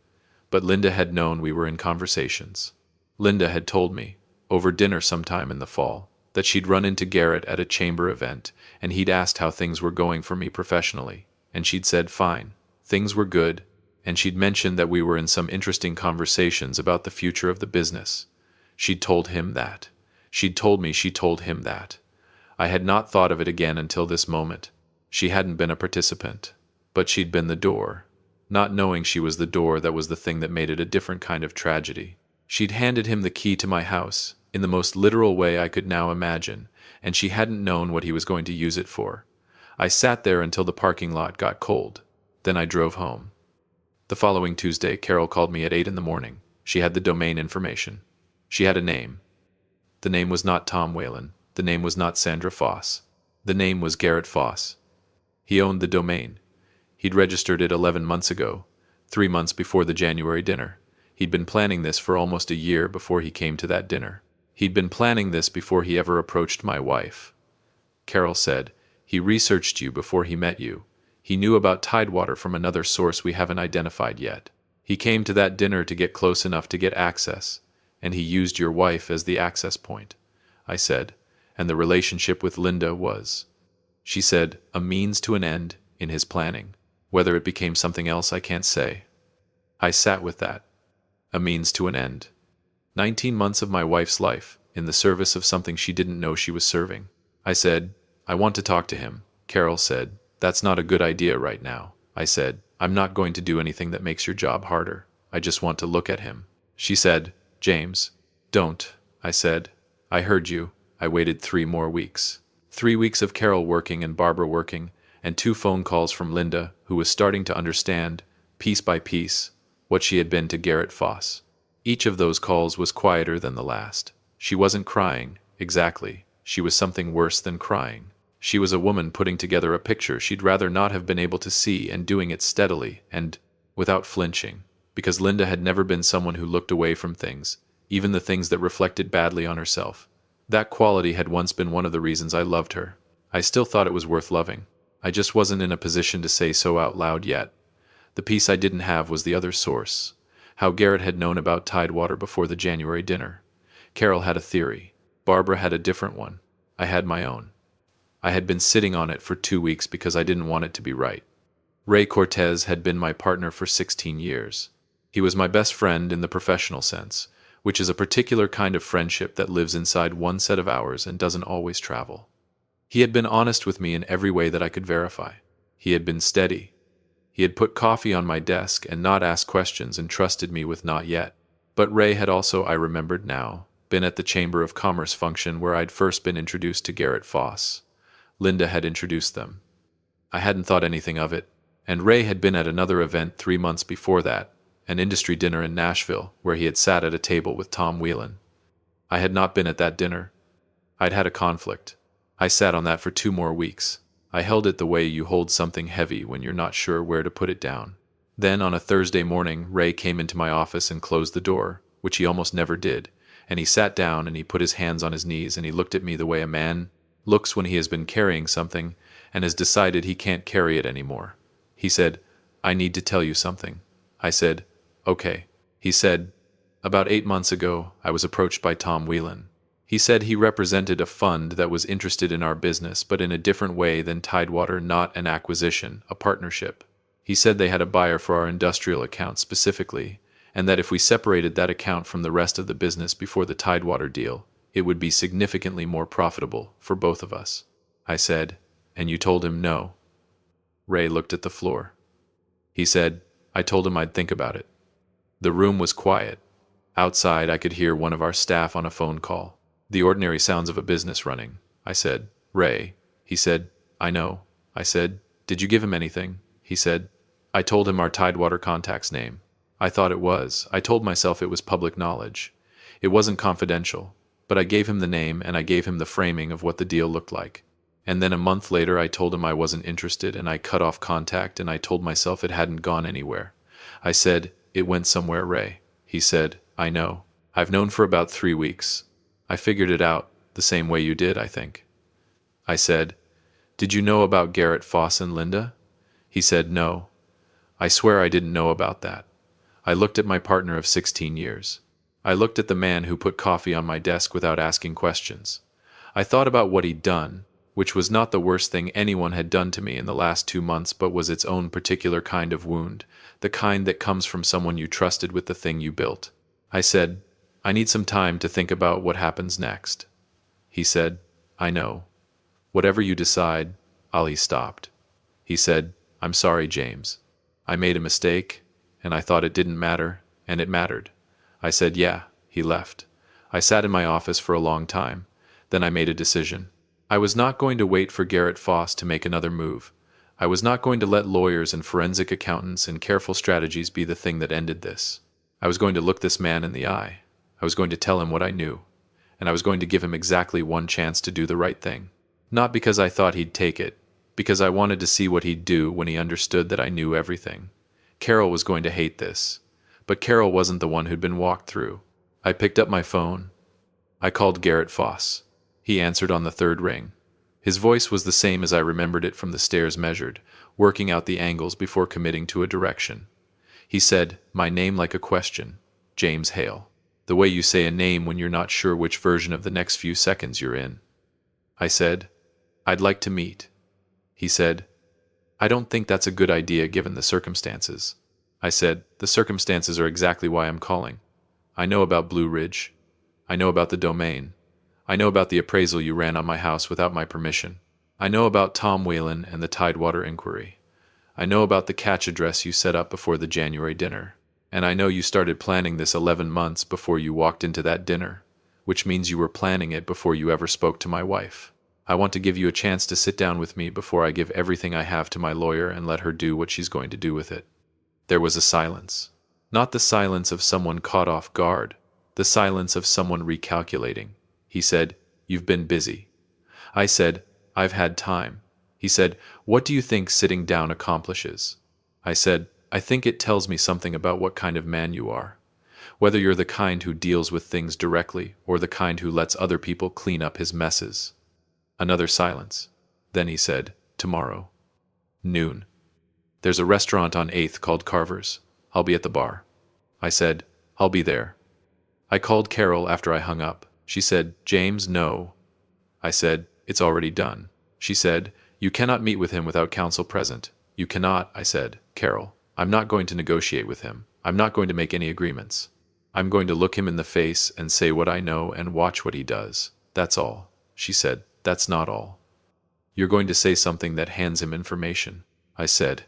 But Linda had known we were in conversations. Linda had told me, over dinner sometime in the fall, that she'd run into Garrett at a chamber event, and he'd asked how things were going for me professionally. And she'd said fine, things were good, and she'd mentioned that we were in some interesting conversations about the future of the business. She'd told him that. She'd told me she told him that. I had not thought of it again until this moment. She hadn't been a participant, but she'd been the door. Not knowing she was the door, that was the thing that made it a different kind of tragedy. She'd handed him the key to my house, in the most literal way I could now imagine, and she hadn't known what he was going to use it for. I sat there until the parking lot got cold. Then I drove home. The following Tuesday, Carol called me at 8 in the morning. She had the domain information. She had a name. The name was not Tom Whalen. The name was not Sandra Foss. The name was Garrett Foss. He owned the domain. He'd registered it 11 months ago, 3 months before the January dinner. He'd been planning this for almost a year before he came to that dinner. He'd been planning this before he ever approached my wife. Carol said, he researched you before he met you. He knew about Tidewater from another source we haven't identified yet. He came to that dinner to get close enough to get access, and he used your wife as the access point. I said, and the relationship with Linda was, she said, a means to an end in his planning. Whether it became something else, I can't say. I sat with that. A means to an end. 19 months of my wife's life, in the service of something she didn't know she was serving. I said, I want to talk to him. Carol said, that's not a good idea right now. I said, I'm not going to do anything that makes your job harder. I just want to look at him. She said, James, don't. I said, I heard you. I waited 3 more weeks. 3 weeks of Carol working and Barbara working, and 2 phone calls from Linda, who was starting to understand, piece by piece, what she had been to Garrett Foss. Each of those calls was quieter than the last. She wasn't crying, exactly. She was something worse than crying. She was a woman putting together a picture she'd rather not have been able to see, and doing it steadily and without flinching, because Linda had never been someone who looked away from things, even the things that reflected badly on herself. That quality had once been one of the reasons I loved her. I still thought it was worth loving. I just wasn't in a position to say so out loud yet. The piece I didn't have was the other source. How Garrett had known about Tidewater before the January dinner. Carol had a theory. Barbara had a different one. I had my own. I had been sitting on it for 2 weeks because I didn't want it to be right. Ray Cortez had been my partner for 16 years. He was my best friend in the professional sense, which is a particular kind of friendship that lives inside one set of hours and doesn't always travel. He had been honest with me in every way that I could verify. He had been steady. He had put coffee on my desk and not asked questions and trusted me with not yet. But Ray had also, I remembered now, been at the Chamber of Commerce function where I'd first been introduced to Garrett Foss. Linda had introduced them. I hadn't thought anything of it, and Ray had been at another event 3 months before that, an industry dinner in Nashville, where he had sat at a table with Tom Whelan. I had not been at that dinner. I'd had a conflict. I sat on that for 2 more weeks. I held it the way you hold something heavy when you're not sure where to put it down. Then, on a Thursday morning, Ray came into my office and closed the door, which he almost never did, and he sat down and he put his hands on his knees and he looked at me the way a man looks when he has been carrying something and has decided he can't carry it anymore. He said, "I need to tell you something." I said, "Okay." He said, "About 8 months ago, I was approached by Tom Whelan. He said he represented a fund that was interested in our business, but in a different way than Tidewater, not an acquisition, a partnership. He said they had a buyer for our industrial account specifically, and that if we separated that account from the rest of the business before the Tidewater deal, it would be significantly more profitable for both of us." I said, "And you told him no?" Ray looked at the floor. He said, "I told him I'd think about it." The room was quiet. Outside, I could hear one of our staff on a phone call. The ordinary sounds of a business running. I said, "Ray." He said, "I know." I said, "Did you give him anything?" He said, "I told him our Tidewater contact's name. I thought it was. I told myself it was public knowledge. It wasn't confidential, but I gave him the name and I gave him the framing of what the deal looked like. And then a month later I told him I wasn't interested and I cut off contact and I told myself it hadn't gone anywhere. I said, 'It went somewhere, Ray.' He said, 'I know. I've known for about 3 weeks. I figured it out, the same way you did, I think.' I said, 'Did you know about Garrett Foss and Linda?' He said, 'No.' I swear I didn't know about that. I looked at my partner of 16 years. I looked at the man who put coffee on my desk without asking questions. I thought about what he'd done, which was not the worst thing anyone had done to me in the last 2 months, but was its own particular kind of wound, the kind that comes from someone you trusted with the thing you built. I said, 'I need some time to think about what happens next.' He said, 'I know. Whatever you decide,' Ali stopped. He said, 'I'm sorry, James. I made a mistake, and I thought it didn't matter, and it mattered.' I said, 'Yeah.' He left. I sat in my office for a long time. Then I made a decision. I was not going to wait for Garrett Foss to make another move. I was not going to let lawyers and forensic accountants and careful strategies be the thing that ended this. I was going to look this man in the eye. I was going to tell him what I knew, and I was going to give him exactly one chance to do the right thing. Not because I thought he'd take it, because I wanted to see what he'd do when he understood that I knew everything. Carol was going to hate this, but Carol wasn't the one who'd been walked through. I picked up my phone. I called Garrett Foss. He answered on the 3rd ring. His voice was the same as I remembered it from the stairs measured, working out the angles before committing to a direction. He said, my name like a question, James Hale. The way you say a name when you're not sure which version of the next few seconds you're in. I said, I'd like to meet. He said, I don't think that's a good idea given the circumstances. I said, the circumstances are exactly why I'm calling. I know about Blue Ridge. I know about the domain. I know about the appraisal you ran on my house without my permission. I know about Tom Whelan and the Tidewater inquiry. I know about the catch address you set up before the January dinner. And I know you started planning this 11 months before you walked into that dinner, which means you were planning it before you ever spoke to my wife. I want to give you a chance to sit down with me before I give everything I have to my lawyer and let her do what she's going to do with it. There was a silence. Not the silence of someone caught off guard, the silence of someone recalculating. He said, You've been busy. I said, I've had time. He said, What do you think sitting down accomplishes? I said, I think it tells me something about what kind of man you are. Whether you're the kind who deals with things directly or the kind who lets other people clean up his messes. Another silence. Then he said, tomorrow. Noon. There's a restaurant on 8th called Carver's. I'll be at the bar. I said, I'll be there. I called Carol after I hung up. She said, James, no. I said, it's already done. She said, you cannot meet with him without counsel present. You cannot, I said, Carol. I'm not going to negotiate with him. I'm not going to make any agreements. I'm going to look him in the face and say what I know and watch what he does. That's all. She said, that's not all. You're going to say something that hands him information. I said,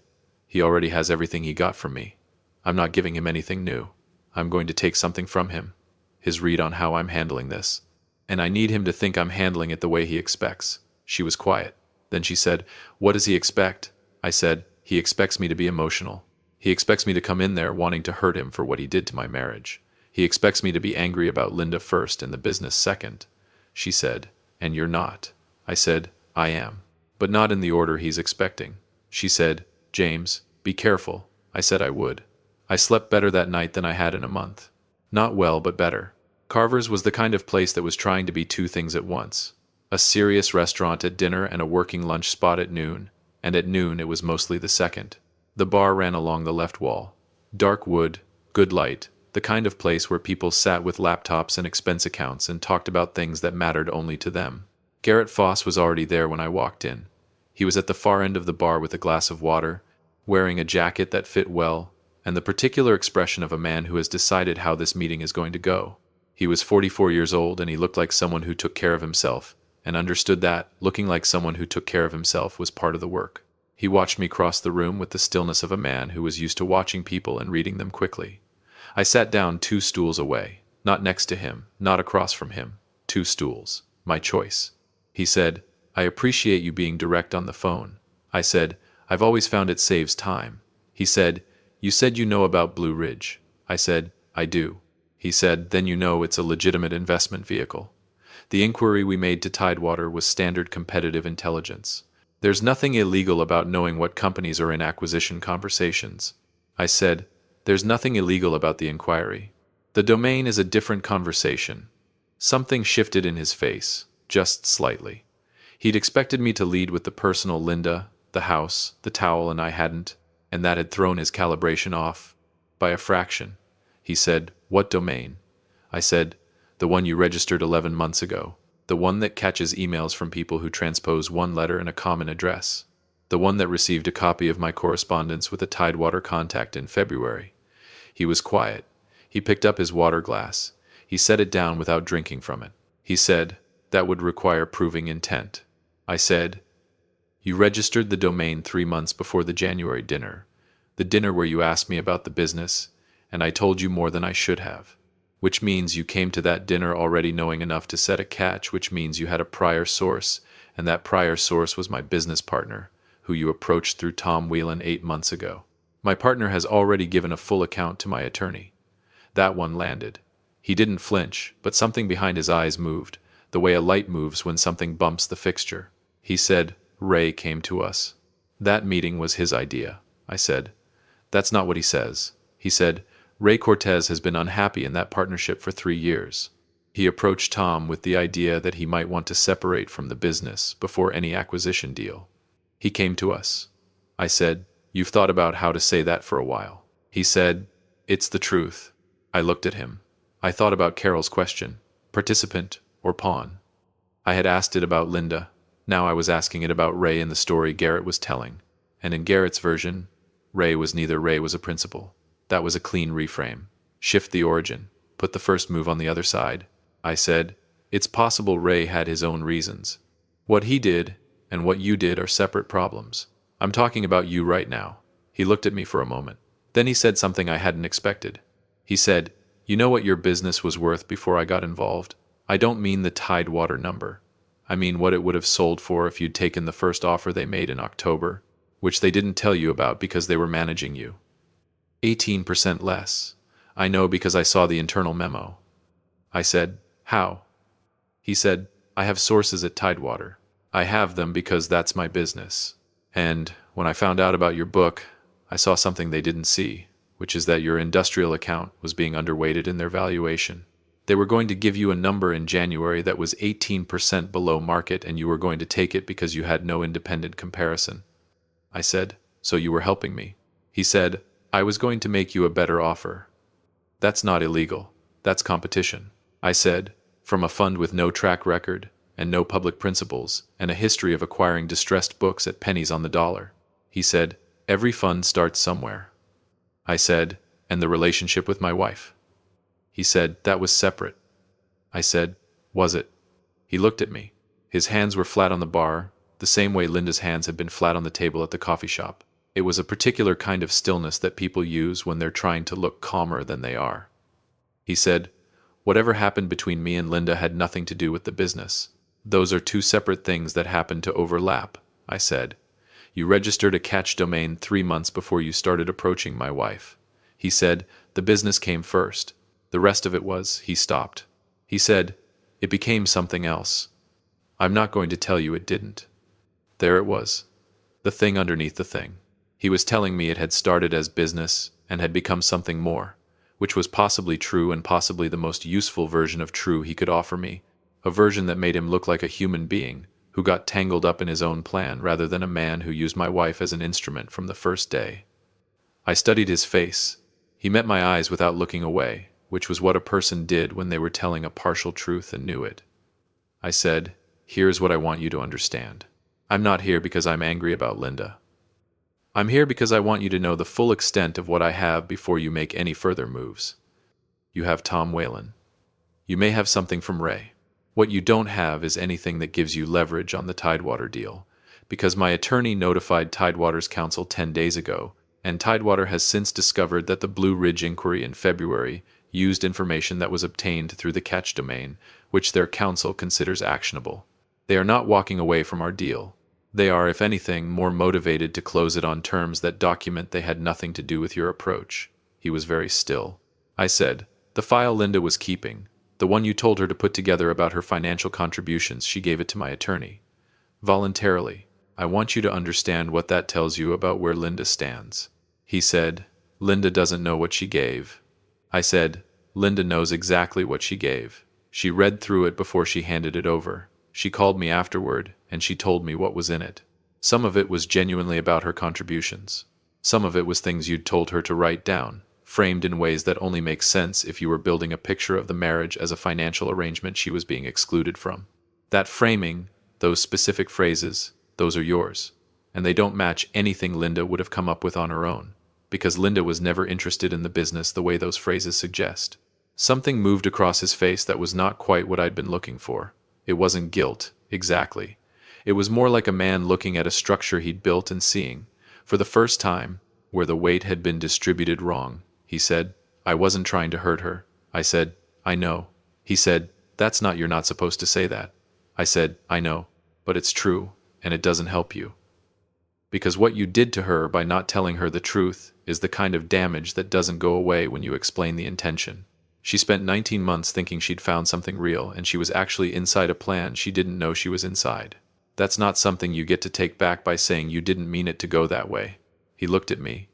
he already has everything he got from me. I'm not giving him anything new. I'm going to take something from him, his read on how I'm handling this. And I need him to think I'm handling it the way he expects. She was quiet. Then she said, what does he expect? I said, he expects me to be emotional. He expects me to come in there wanting to hurt him for what he did to my marriage. He expects me to be angry about Linda first and the business second. She said, and you're not. I said, I am. But not in the order he's expecting. She said, James, be careful. I said I would. I slept better that night than I had in a month. Not well, but better. Carver's was the kind of place that was trying to be two things at once. A serious restaurant at dinner and a working lunch spot at noon, and at noon it was mostly the second. The bar ran along the left wall. Dark wood, good light, the kind of place where people sat with laptops and expense accounts and talked about things that mattered only to them. Garrett Foss was already there when I walked in. He was at the far end of the bar with a glass of water, wearing a jacket that fit well, and the particular expression of a man who has decided how this meeting is going to go. He was 44 years old and he looked like someone who took care of himself, and understood that looking like someone who took care of himself was part of the work. He watched me cross the room with the stillness of a man who was used to watching people and reading them quickly. I sat down 2 stools away, not next to him, not across from him. 2 stools. My choice. He said, I appreciate you being direct on the phone. I said, I've always found it saves time. He said, you said you know about Blue Ridge. I said, I do. He said, then you know it's a legitimate investment vehicle. The inquiry we made to Tidewater was standard competitive intelligence. There's nothing illegal about knowing what companies are in acquisition conversations. I said, there's nothing illegal about the inquiry. The domain is a different conversation. Something shifted in his face, just slightly. He'd expected me to lead with the personal Linda, the house, the towel, and I hadn't, and that had thrown his calibration off by a fraction. He said, what domain? I said, the one you registered 11 months ago. The one that catches emails from people who transpose one letter in a common address. The one that received a copy of my correspondence with a Tidewater contact in February. He was quiet. He picked up his water glass. He set it down without drinking from it. He said, that would require proving intent. I said, you registered the domain 3 months before the January dinner. The dinner where you asked me about the business, and I told you more than I should have. Which means you came to that dinner already knowing enough to set a catch, which means you had a prior source, and that prior source was my business partner, who you approached through Tom Whelan 8 months ago. My partner has already given a full account to my attorney. That one landed. He didn't flinch, but something behind his eyes moved, the way a light moves when something bumps the fixture. He said, Ray came to us. That meeting was his idea. I said, that's not what he says. He said, Ray Cortez has been unhappy in that partnership for 3 years. He approached Tom with the idea that he might want to separate from the business before any acquisition deal. He came to us. I said, you've thought about how to say that for a while. He said, it's the truth. I looked at him. I thought about Carol's question, participant or pawn. I had asked it about Linda. Now I was asking it about Ray in the story Garrett was telling. And in Garrett's version, Ray was neither. Ray was a principal. That was a clean reframe. Shift the origin. Put the first move on the other side. I said, it's possible Ray had his own reasons. What he did and what you did are separate problems. I'm talking about you right now. He looked at me for a moment. Then he said something I hadn't expected. He said, you know what your business was worth before I got involved? I don't mean the Tidewater number. I mean what it would have sold for if you'd taken the first offer they made in October, which they didn't tell you about because they were managing you. 18% less. I know because I saw the internal memo. I said, how? He said, I have sources at Tidewater. I have them because that's my business. And when I found out about your book, I saw something they didn't see. which is that your industrial account was being underweighted in their valuation. They were going to give you a number in January that was 18% below market, and you were going to take it because you had no independent comparison. I said, so you were helping me. He said, I was going to make you a better offer. That's not illegal. That's competition. I said, from a fund with no track record and no public principles and a history of acquiring distressed books at pennies on the dollar. He said, every fund starts somewhere. I said, and the relationship with my wife. He said, that was separate. I said, was it? He looked at me. His hands were flat on the bar, the same way Linda's hands had been flat on the table at the coffee shop. It was a particular kind of stillness that people use when they're trying to look calmer than they are. He said, whatever happened between me and Linda had nothing to do with the business. Those are two separate things that happened to overlap, I said. You registered a catch domain 3 months before you started approaching my wife. He said, the business came first. The rest of it was, he stopped. He said, it became something else. I'm not going to tell you it didn't. There it was. The thing underneath the thing. He was telling me it had started as business and had become something more, which was possibly true and possibly the most useful version of true he could offer me, a version that made him look like a human being who got tangled up in his own plan rather than a man who used my wife as an instrument from the first day. I studied his face. He met my eyes without looking away, which was what a person did when they were telling a partial truth and knew it. I said, here's what I want you to understand. I'm not here because I'm angry about Linda. I'm here because I want you to know the full extent of what I have before you make any further moves. You have Tom Whalen. You may have something from Ray. What you don't have is anything that gives you leverage on the Tidewater deal, because my attorney notified Tidewater's counsel 10 days ago, and Tidewater has since discovered that the Blue Ridge inquiry in February used information that was obtained through the catch domain, which their counsel considers actionable. They are not walking away from our deal. They are, if anything, more motivated to close it on terms that document they had nothing to do with your approach. He was very still. I said, the file Linda was keeping, the one you told her to put together about her financial contributions, she gave it to my attorney. Voluntarily. I want you to understand what that tells you about where Linda stands. He said, Linda doesn't know what she gave. I said, Linda knows exactly what she gave. She read through it before she handed it over. She called me afterward, and she told me what was in it. Some of it was genuinely about her contributions. Some of it was things you'd told her to write down, framed in ways that only make sense if you were building a picture of the marriage as a financial arrangement she was being excluded from. That framing, those specific phrases, those are yours. And they don't match anything Linda would have come up with on her own, because Linda was never interested in the business the way those phrases suggest. Something moved across his face that was not quite what I'd been looking for. It wasn't guilt, exactly. It was more like a man looking at a structure he'd built and seeing, for the first time, where the weight had been distributed wrong. He said, I wasn't trying to hurt her. I said, I know. He said, that's not, you're not supposed to say that. I said, I know, but it's true, and it doesn't help you. Because what you did to her by not telling her the truth is the kind of damage that doesn't go away when you explain the intention. She spent 19 months thinking she'd found something real, and she was actually inside a plan she didn't know she was inside. That's not something you get to take back by saying you didn't mean it to go that way. He looked at me.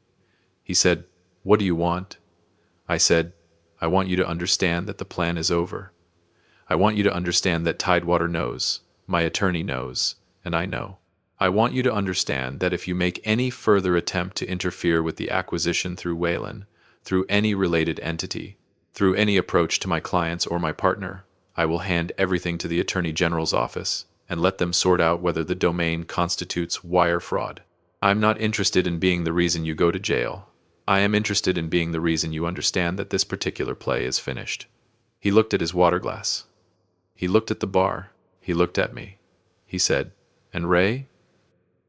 He said, what do you want? I said, I want you to understand that the plan is over. I want you to understand that Tidewater knows, my attorney knows, and I know. I want you to understand that if you make any further attempt to interfere with the acquisition through Whalen, through any related entity, through any approach to my clients or my partner, I will hand everything to the Attorney General's office and let them sort out whether the domain constitutes wire fraud. I'm not interested in being the reason you go to jail. I am interested in being the reason you understand that this particular play is finished. He looked at his water glass. He looked at the bar. He looked at me. He said, and Ray?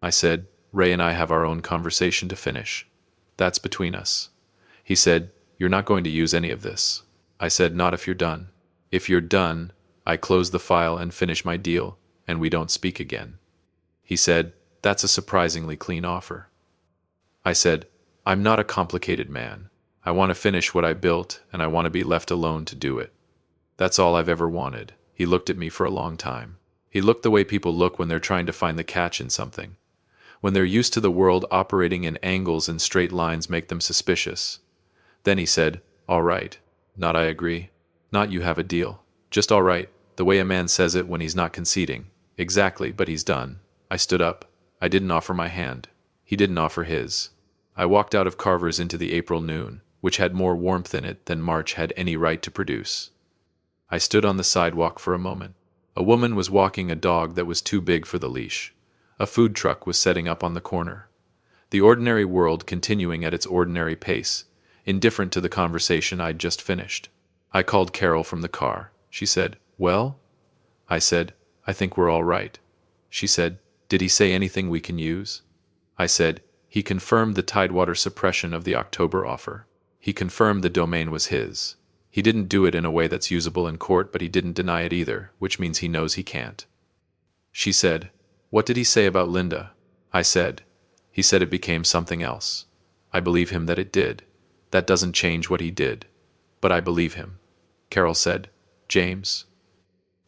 I said, Ray and I have our own conversation to finish. That's between us. He said, you're not going to use any of this. I said, not if you're done. If you're done, I close the file and finish my deal, and we don't speak again. He said, that's a surprisingly clean offer. I said, I'm not a complicated man. I want to finish what I built, and I want to be left alone to do it. That's all I've ever wanted. He looked at me for a long time. He looked the way people look when they're trying to find the catch in something. When they're used to the world operating in angles and straight lines make them suspicious. Then he said, "All right." Not "I agree." Not "you have a deal." Just "all right," the way a man says it when he's not conceding. Exactly, but he's done. I stood up. I didn't offer my hand. He didn't offer his. I walked out of Carver's into the April noon, which had more warmth in it than March had any right to produce. I stood on the sidewalk for a moment. A woman was walking a dog that was too big for the leash. A food truck was setting up on the corner. The ordinary world continuing at its ordinary pace, indifferent to the conversation I'd just finished. I called Carol from the car. She said, "Well?" I said, "I think we're all right." She said, "Did he say anything we can use?" I said, "He confirmed the Tidewater suppression of the October offer. He confirmed the domain was his. He didn't do it in a way that's usable in court, but he didn't deny it either, which means he knows he can't." She said, "What did he say about Linda?" I said, "He said it became something else. I believe him that it did. That doesn't change what he did. But I believe him." Carol said, "James,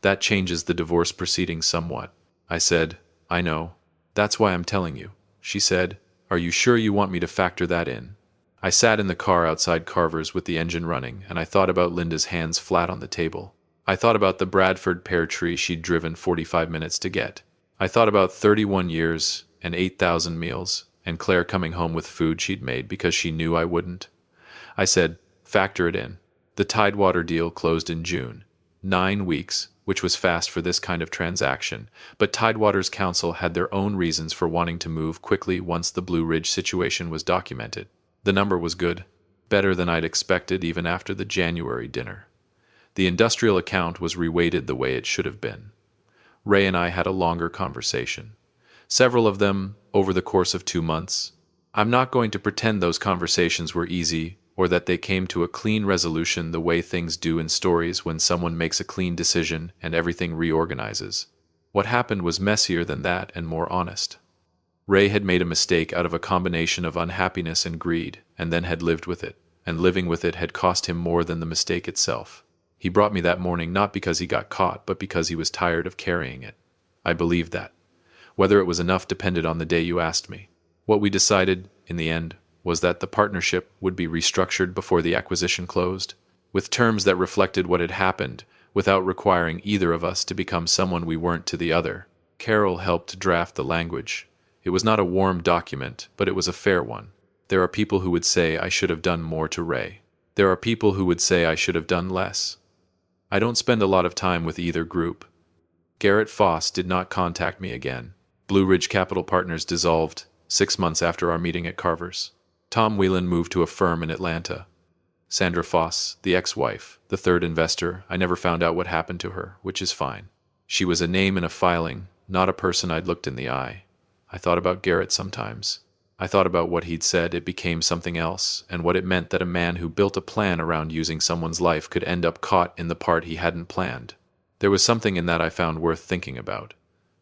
that changes the divorce proceedings somewhat." I said, "I know. That's why I'm telling you." She said, "Are you sure you want me to factor that in?" I sat in the car outside Carver's with the engine running, and I thought about Linda's hands flat on the table. I thought about the Bradford pear tree she'd driven 45 minutes to get. I thought about 31 years and 8,000 meals, and Claire coming home with food she'd made because she knew I wouldn't. I said, "Factor it in." The Tidewater deal closed in June. 9 weeks, which was fast for this kind of transaction, but Tidewater's counsel had their own reasons for wanting to move quickly once the Blue Ridge situation was documented. The number was good, better than I'd expected even after the January dinner. The industrial account was reweighted the way it should have been. Ray and I had a longer conversation. Several of them over the course of 2 months. I'm not going to pretend those conversations were easy or that they came to a clean resolution the way things do in stories when someone makes a clean decision and everything reorganizes. What happened was messier than that and more honest. Ray had made a mistake out of a combination of unhappiness and greed, and then had lived with it, and living with it had cost him more than the mistake itself. He brought me that morning not because he got caught, but because he was tired of carrying it. I believed that. Whether it was enough depended on the day you asked me. What we decided, in the end, was that the partnership would be restructured before the acquisition closed, with terms that reflected what had happened, without requiring either of us to become someone we weren't to the other. Carol helped draft the language. It was not a warm document, but it was a fair one. There are people who would say I should have done more to Ray. There are people who would say I should have done less. I don't spend a lot of time with either group. Garrett Foss did not contact me again. Blue Ridge Capital Partners dissolved 6 months after our meeting at Carver's. Tom Whelan moved to a firm in Atlanta. Sandra Foss, the ex-wife, the third investor, I never found out what happened to her, which is fine. She was a name in a filing, not a person I'd looked in the eye. I thought about Garrett sometimes. I thought about what he'd said it became something else, and what it meant that a man who built a plan around using someone's life could end up caught in the part he hadn't planned. There was something in that I found worth thinking about.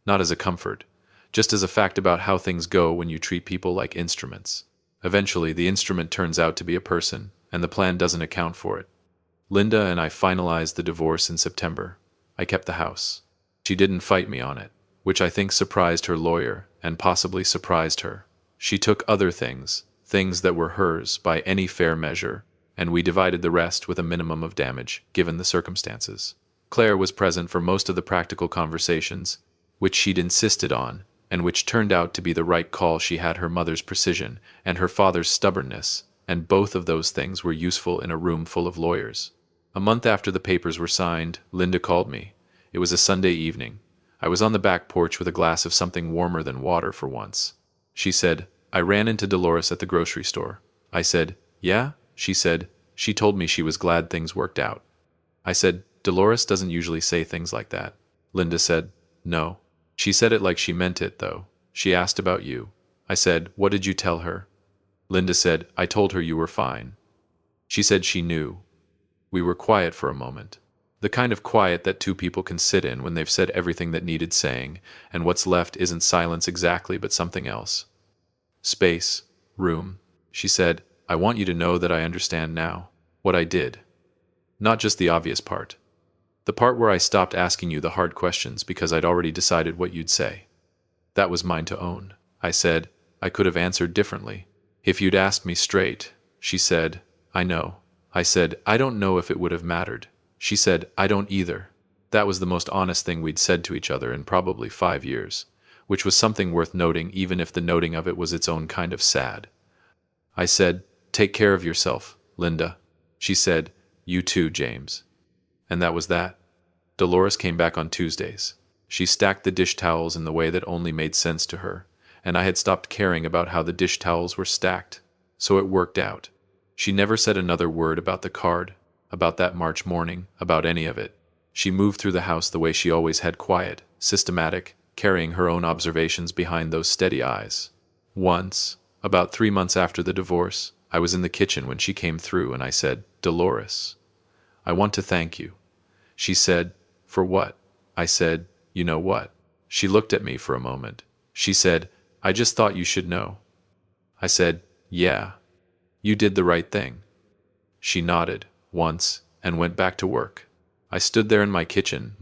Not as a comfort, just as a fact about how things go when you treat people like instruments. Eventually, the instrument turns out to be a person, and the plan doesn't account for it. Linda and I finalized the divorce in September. I kept the house. She didn't fight me on it, which I think surprised her lawyer, and possibly surprised her. She took other things that were hers by any fair measure, and we divided the rest with a minimum of damage, given the circumstances. Claire was present for most of the practical conversations, which she'd insisted on, and which turned out to be the right call. She had her mother's precision and her father's stubbornness, and both of those things were useful in a room full of lawyers. A month after the papers were signed, Linda called me. It was a Sunday evening. I was on the back porch with a glass of something warmer than water for once. She said, "I ran into Dolores at the grocery store." I said, "Yeah?" She said, "She told me she was glad things worked out." I said, "Dolores doesn't usually say things like that." Linda said, "No. She said it like she meant it, though. She asked about you." I said, "What did you tell her?" Linda said, "I told her you were fine." She said she knew. We were quiet for a moment. The kind of quiet that two people can sit in when they've said everything that needed saying, and what's left isn't silence exactly, but something else. Space, room. She said, "I want you to know that I understand now. What I did. Not just the obvious part. The part where I stopped asking you the hard questions because I'd already decided what you'd say. That was mine to own." I said, "I could have answered differently. If you'd asked me straight." She said, I know. I said, I don't know if it would have mattered. She said, I don't either. That was the most honest thing we'd said to each other in probably 5 years, which was something worth noting even if the noting of it was its own kind of sad. I said, take care of yourself, Linda. She said, you too, James. And that was that. Dolores came back on Tuesdays. She stacked the dish towels in the way that only made sense to her, and I had stopped caring about how the dish towels were stacked, so it worked out. She never said another word about the card, about that March morning, about any of it. She moved through the house the way she always had, quiet, systematic, carrying her own observations behind those steady eyes. Once, about 3 months after the divorce, I was in the kitchen when she came through and I said, Dolores, I want to thank you. She said, for what? I said, you know what? She looked at me for a moment. She said, I just thought you should know. I said, yeah. You did the right thing. She nodded, once, and went back to work. I stood there in my kitchen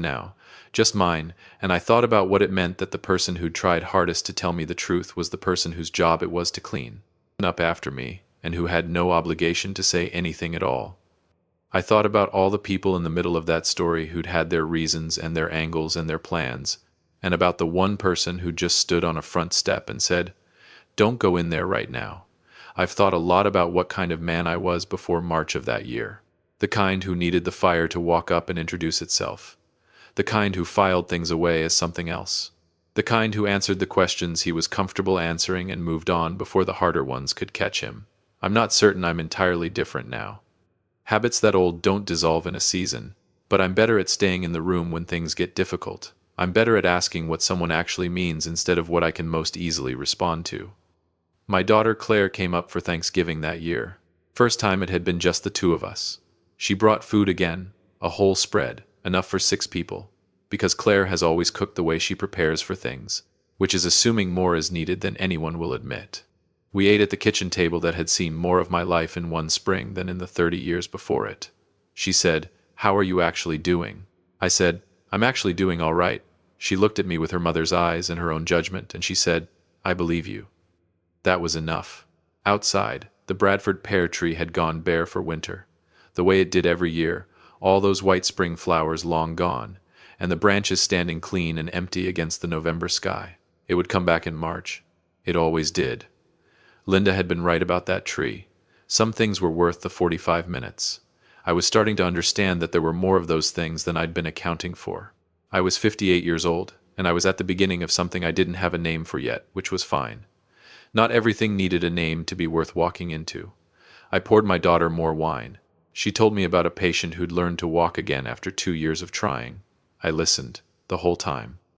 now, just mine, and I thought about what it meant that the person who'd tried hardest to tell me the truth was the person whose job it was to clean up after me, and who had no obligation to say anything at all. I thought about all the people in the middle of that story who'd had their reasons and their angles and their plans, and about the one person who just stood on a front step and said, don't go in there right now. I've thought a lot about what kind of man I was before March of that year. The kind who needed the fire to walk up and introduce itself. The kind who filed things away as something else. The kind who answered the questions he was comfortable answering and moved on before the harder ones could catch him. I'm not certain I'm entirely different now. Habits that old don't dissolve in a season, but I'm better at staying in the room when things get difficult. I'm better at asking what someone actually means instead of what I can most easily respond to. My daughter Claire came up for Thanksgiving that year. First time it had been just the two of us. She brought food again, a whole spread, enough for 6 people, because Claire has always cooked the way she prepares for things, which is assuming more is needed than anyone will admit. We ate at the kitchen table that had seen more of my life in one spring than in the 30 years before it. She said, how are you actually doing? I said, I'm actually doing all right. She looked at me with her mother's eyes and her own judgment, and she said, I believe you. That was enough. Outside, the Bradford pear tree had gone bare for winter, the way it did every year, all those white spring flowers long gone, and the branches standing clean and empty against the November sky. It would come back in March. It always did. Linda had been right about that tree. Some things were worth the 45 minutes. I was starting to understand that there were more of those things than I'd been accounting for. I was 58 years old, and I was at the beginning of something I didn't have a name for yet, which was fine. Not everything needed a name to be worth walking into. I poured my daughter more wine. She told me about a patient who'd learned to walk again after 2 years of trying. I listened, the whole time.